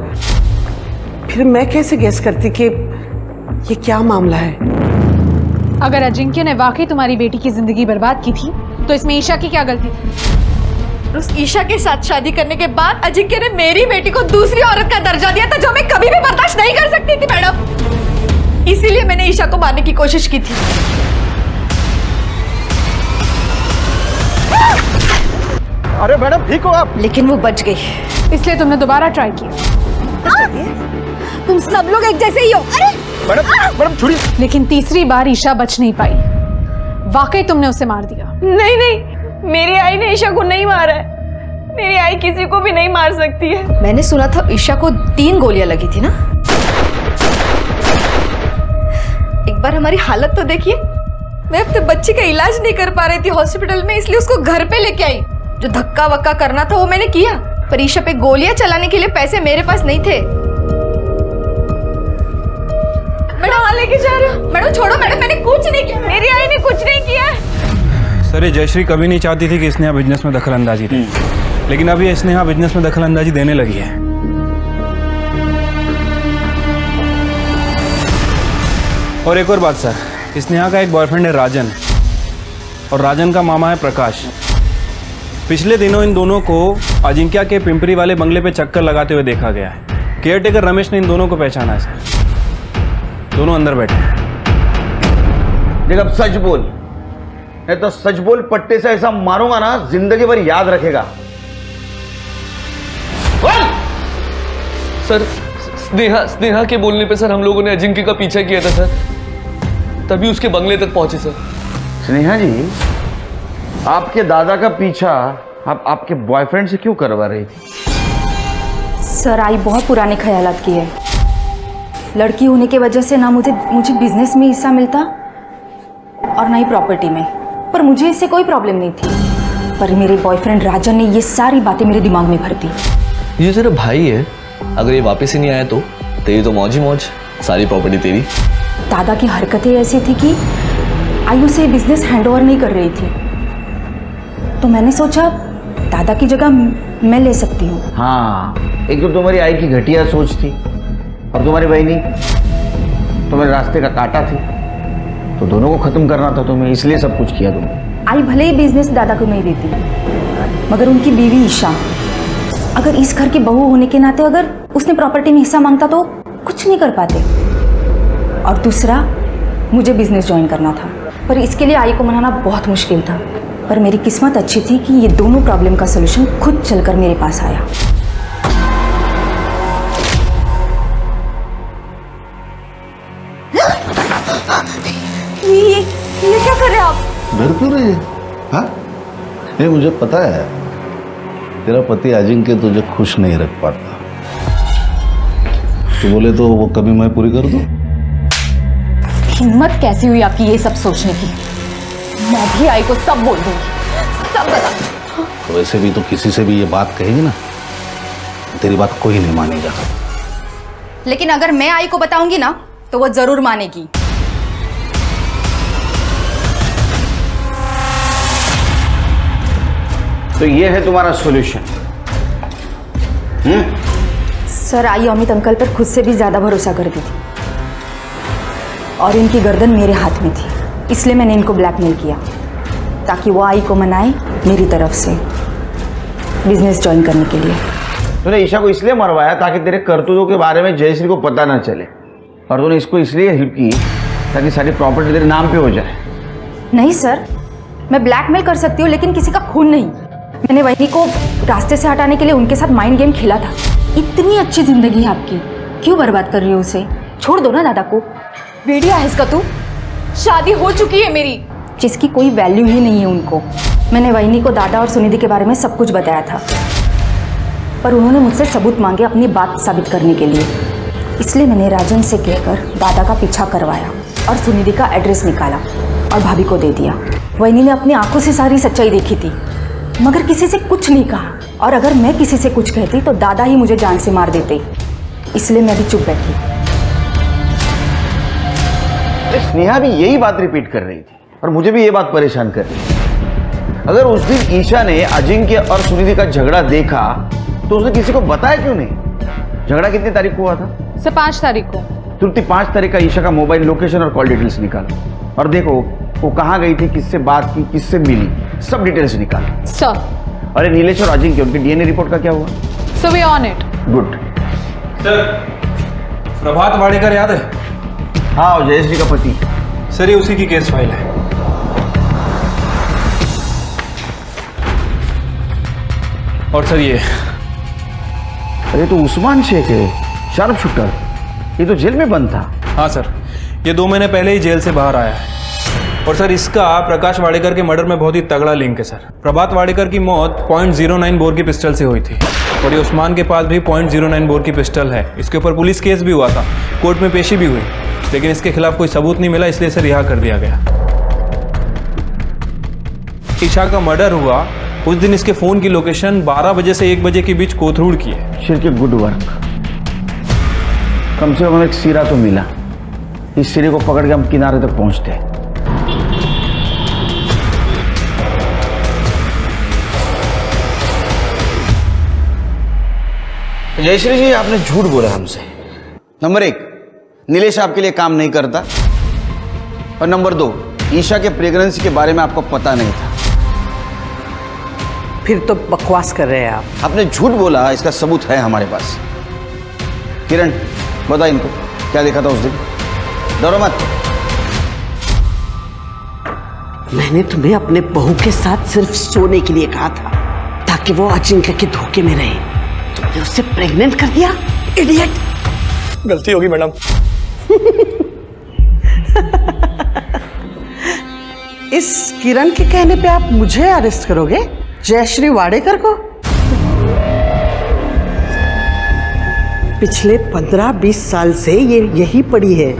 फिर मैं कैसे गेस करती कि ये क्या मामला है? अगर अजिंक्य ने वाकई तुम्हारी बेटी की जिंदगी बर्बाद की थी तो इसमें ईशा की क्या गलती थी? उस ईशा के साथ शादी करने के बाद अजिंक्य ने मेरी बेटी को दूसरी औरत का दर्जा दिया था, जो मैं कभी भी बर्दाश्त नहीं कर सकती थी मैडम। इसीलिए मैंने ईशा को मारने की कोशिश की थी। अरे मैडम ठीक हो आप? लेकिन वो बच गई, इसलिए तुमने दोबारा ट्राई किया। तुम सब लोग एक जैसे ही हो। अरे मैडम छोड़िए। लेकिन तीसरी बार ईशा बच नहीं पाई, वाकई तुमने उसे मार दिया। नहीं नहीं, मेरी आई ने ईशा को नहीं मारा है। मेरी आई किसी को भी नहीं मार सकती है। मैंने सुना था ईशा को 3 गोलियां लगी थी ना। एक बार हमारी हालत तो देखिए। मैं अपने बच्चे का इलाज नहीं कर पा रही थी हॉस्पिटल में, इसलिए उसको घर पे लेके आई। जो धक्का वक्का करना था वो मैंने किया, पर ईशा पे गोलियां चलाने के लिए पैसे मेरे पास नहीं थे। मैडम लेके जा रहे हो? मैडम छोड़ो मैडम, मैंने कुछ नहीं किया। मेरी आई ने कुछ नहीं किया। सर ये जयश्री कभी नहीं चाहती थी कि स्नेहा बिजनेस में दखल अंदाजी दे, लेकिन अब ये स्नेहा बिजनेस में दखल अंदाजी देने लगी है। और एक और बात सर, स्नेहा का एक बॉयफ्रेंड है राजन, और राजन का मामा है प्रकाश। पिछले दिनों इन दोनों को अजिंक्या के पिंपरी वाले बंगले पे चक्कर लगाते हुए देखा गया है। केयरटेकर रमेश ने इन दोनों को पहचाना है सर। दोनों अंदर बैठे हैं। देख अब सच बोल, नहीं तो सच बोल, पट्टे से ऐसा मारूंगा ना जिंदगी भर याद रखेगा। सर स्नेहा के बोलने पे सर हम लोगों ने अजिंक्य का पीछा किया था सर, तभी उसके बंगले तक पहुंचे सर। स्नेहा जी, आपके दादा का पीछा आप आपके बॉयफ्रेंड से क्यों करवा रही थी? सर आई बहुत पुराने ख्यालात की है। लड़की होने की वजह से ना मुझे बिजनेस में हिस्सा मिलता और ना ही प्रॉपर्टी में, पर मुझे इससे कोई प्रॉब्लम नहीं थी। पर मेरे बॉयफ्रेंड राजन ने ये सारी बातें मेरे दिमाग में भर दी। ये तेरा भाई है, अगर ये वापस ही नहीं आया तो तेरी तो मौज ही मौज, सारी प्रॉपर्टी तेरी। दादा की हरकतें ऐसी थी कि आयु से बिजनेस हैंडओवर नहीं कर रही थी, तो मैंने सोचा दादा की जगह मैं ले सकती हूँ। हाँ, एक तो तुम्हारी आई की घटिया सोच थी, और तुम्हारी बहनी तुम्हारे रास्ते का कांटा थी, तो दोनों को खत्म करना था तुम्हें, इसलिए सब कुछ किया तुमने। आई भले ही बिजनेस दादा को नहीं देती, मगर उनकी बीवी ईशा, अगर इस घर की बहू होने के नाते अगर उसने प्रॉपर्टी में हिस्सा मांगता तो कुछ नहीं कर पाते। और दूसरा, मुझे बिजनेस ज्वाइन करना था, पर इसके लिए आई को मनाना बहुत मुश्किल था। पर मेरी किस्मत अच्छी थी कि ये दोनों प्रॉब्लम का सलूशन खुद चलकर मेरे पास आया। ये क्या कर रहे हैं आप? डर क्यों रही है? हाँ? नहीं, मुझे पता है तेरा पति अजिंक्य तुझे खुश नहीं रख पाता। तो बोले तो वो कभी मैं पूरी कर दूं? हिम्मत कैसी हुई आपकी ये सब सोचने की? मैं भी आई को सब बोल दूंगी, सब बता। तो वैसे भी तो किसी से भी ये बात कहेगी ना, तेरी बात कोई नहीं मानेगा। लेकिन अगर मैं आई को बताऊंगी ना तो वो जरूर मानेगी। तो ये है तुम्हारा solution? Sir I Amit uncle पर खुद से भी ज्यादा भरोसा करती थी, और इनकी गर्दन मेरे हाथ में थी, इसलिए मैंने इनको ब्लैकमेल किया ताकि वो आई को मनाए मेरी तरफ से बिजनेस ज्वाइन करने के लिए। तूने ईशा को इसलिए मरवाया ताकि तेरे करतूतों के बारे में जयश्री को पता ना चले, और तूने इसको इसलिए हेल्प की ताकि सारी प्रॉपर्टी तेरे नाम पे हो जाए। नहीं सर, मैं ब्लैकमेल कर सकती हूँ लेकिन किसी का खून नहीं। मैंने वही को रास्ते से हटाने के लिए उनके साथ माइंड गेम खेला था। इतनी अच्छी जिंदगी है आपकी, क्यों बर्बाद कर रही हो उसे? छोड़ दो ना दादा को। वेडिया है इसका तू? शादी हो चुकी है मेरी। जिसकी कोई वैल्यू ही नहीं है उनको। मैंने वहीनी को दादा और सुनिधि के बारे में सब कुछ बताया था, पर उन्होंने मुझसे सबूत मांगे अपनी बात साबित करने के लिए। इसलिए मैंने राजन से कहकर दादा का पीछा करवाया और सुनिधि का एड्रेस निकाला और भाभी को दे दिया। वहीनी ने अपनी आंखों से सारी सच्चाई देखी थी, मगर किसी से कुछ नहीं कहा, और अगर मैं किसी से कुछ कहती तो दादा ही मुझे जान से मार देते, इसलिए मैं भी चुप बैठी। अरे स्नेहा भी यही बात रिपीट कर रही थी और मुझे भी ये बात परेशान कर रही थी। अगर उस दिन ईशा ने अजिंक्य और सुनिधि का झगड़ा देखा तो उसने किसी को बताया क्यों नहीं? झगड़ा कितनी तारीख को हुआ था? सर 5 तारीख को। तुरंत 5 तारीख का ईशा का मोबाइल लोकेशन और कॉल डिटेल्स निकालो और देखो वो कहाँ गई थी, किससे बात की, किससे मिली, सब डिटेल्स निकालो। सर। अरे नीलेश और अजिंक्य, उनकी डीएनए रिपोर्ट का क्या हुआ? Sir we on it. Good. Sir Prabhat Wadekar याद है? हाँ, जयश्री का पति। सर ये उसी की केस फाइल है। और सर ये अरे तो उस्मान शेख है, शार्प शूटर, ये तो जेल में बंद था। हाँ सर, ये 2 महीने पहले ही जेल से बाहर आया है। और सर इसका प्रकाश वाडेकर के मर्डर में बहुत ही तगड़ा लिंक है सर। प्रभात वाडेकर की मौत .09 बोर की पिस्टल से हुई थी और ये उस्मान के पास भी .09 बोर की पिस्टल है। इसके ऊपर पुलिस केस भी हुआ था, कोर्ट में पेशी भी हुई, लेकिन इसके खिलाफ कोई सबूत नहीं मिला, इसलिए इसे रिहा कर दिया गया। ईशा का मर्डर हुआ उस दिन इसके फोन की लोकेशन 12 बजे से 1 बजे के बीच कोथरूड की है। शेर के गुड वर्क, कम से कम एक सिरा तो मिला। इस सिरे को पकड़ के हम किनारे तक पहुंचते हैं। जयश्री जी, आपने झूठ बोला हमसे। नंबर 1, नीलेश आपके लिए काम नहीं करता, और नंबर 2, ईशा के प्रेगनेंसी के बारे में आपको पता नहीं था। फिर तो बकवास कर रहे हैं आप। आपने झूठ बोला, इसका सबूत है हमारे पास। किरण, बता इनको क्या देखा था उस दिन। डरो मत। मैंने तुम्हें अपने बहू के साथ सिर्फ सोने के लिए कहा था ताकि वो अजिंक्य के धोखे में रहे। तुमने उससे प्रेग्नेंट कर दिया, इडियट। गलती होगी मैडम। इस किरण के कहने पे आप मुझे अरेस्ट करोगे, जयश्री वाडेकर को? पिछले 15-20 साल से ये यही पड़ी है।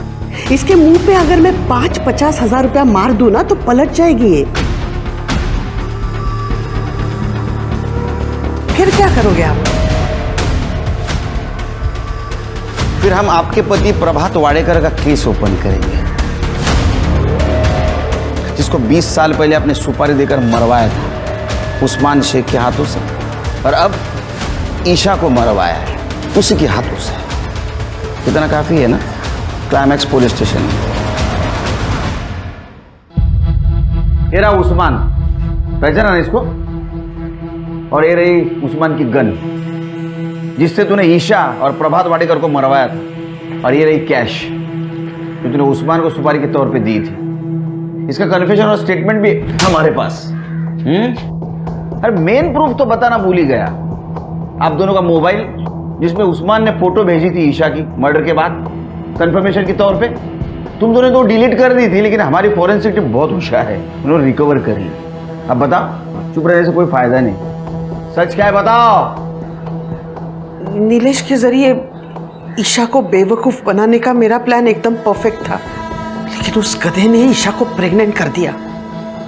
इसके मुंह पे अगर मैं 5-50 हजार रुपया मार दूं ना तो पलट जाएगी ये। फिर क्या करोगे आप? फिर हम आपके पति प्रभात वाडेकर का केस ओपन करेंगे, जिसको 20 साल पहले आपने सुपारी देकर मरवाया था उस्मान शेख के हाथों से, और अब ईशा को मरवाया है उसी के हाथों से। इतना काफी है ना? क्लाइमैक्स पुलिस स्टेशन में। ये रहा उस्मान, पहचाना ना इसको? और ये रही उस्मान की गन जिससे तूने ईशा और प्रभात वाडेकर को मरवाया था, और ये रही कैश जो तूने उस्मान को सुपारी के तौर पे दी थी। इसका कन्फेशन और स्टेटमेंट भी हमारे पास। अरे मेन प्रूफ तो बताना भूल ही गया। आप दोनों का मोबाइल जिसमें उस्मान ने फोटो भेजी थी ईशा की मर्डर के बाद कंफर्मेशन के तौर पे, तुम दोनों तो डिलीट कर दी थी, लेकिन हमारी फॉरेंसिक टीम बहुत होशियार है, उन्होंने रिकवर कर ली। अब बताओ, चुप रहने से कोई फायदा नहीं। सच क्या है बताओ। नीलेश के जरिए ईशा को बेवकूफ बनाने का मेरा प्लान एकदम परफेक्ट था, लेकिन उस गधे ने ईशा को प्रेग्नेंट कर दिया।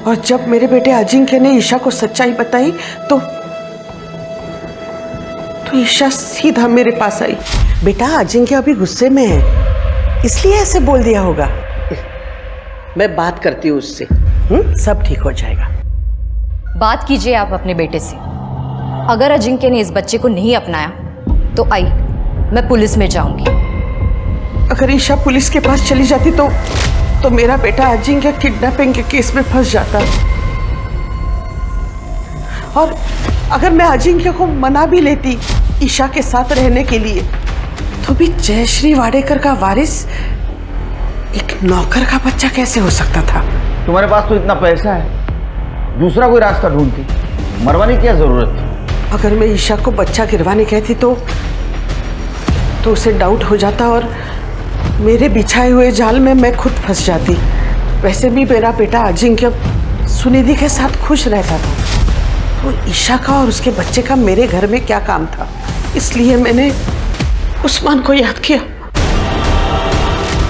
और जब मेरे बेटे अजिंक्य ने ईशा को सच्चाई बताई तो ईशा सीधा मेरे पास आई। बेटा, अजिंक्य अभी गुस्से में है, इसलिए ऐसे बोल दिया होगा। मैं बात करती हूँ उससे, सब ठीक हो जाएगा। बात कीजिए आप अपने बेटे से। अगर अजिंक्य ने इस बच्चे को नहीं अपनाया तो आई, मैं पुलिस में जाऊंगी। अगर ईशा पुलिस के पास चली जाती तो मेरा बेटा अजिंक्य किडनैपिंग के केस में फंस जाता। और अगर मैं अजिंक्य को मना भी लेती ईशा के साथ रहने के लिए, तो भी जयश्री वाडेकर का वारिस एक नौकर का बच्चा कैसे हो सकता था? तुम्हारे पास तो इतना पैसा है, दूसरा कोई रास्ता ढूंढती, मरवाने की क्या जरूरत थी? अगर मैं ईशा को बच्चा गिरवाने कहती तो उसे डाउट हो जाता और मेरे बिछाए हुए जाल में मैं खुद फंस जाती। वैसे भी मेरा बेटा अजिंक्य सुनिधि के साथ खुश रहता था, तो ईशा का और उसके बच्चे का मेरे घर में क्या काम था? इसलिए मैंने उस्मान को याद किया।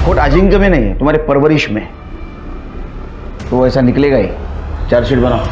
खोट अजिंक्य में नहीं है, तुम्हारे परवरिश में। तो ऐसा निकलेगा ही। चार्जशीट बनाओ।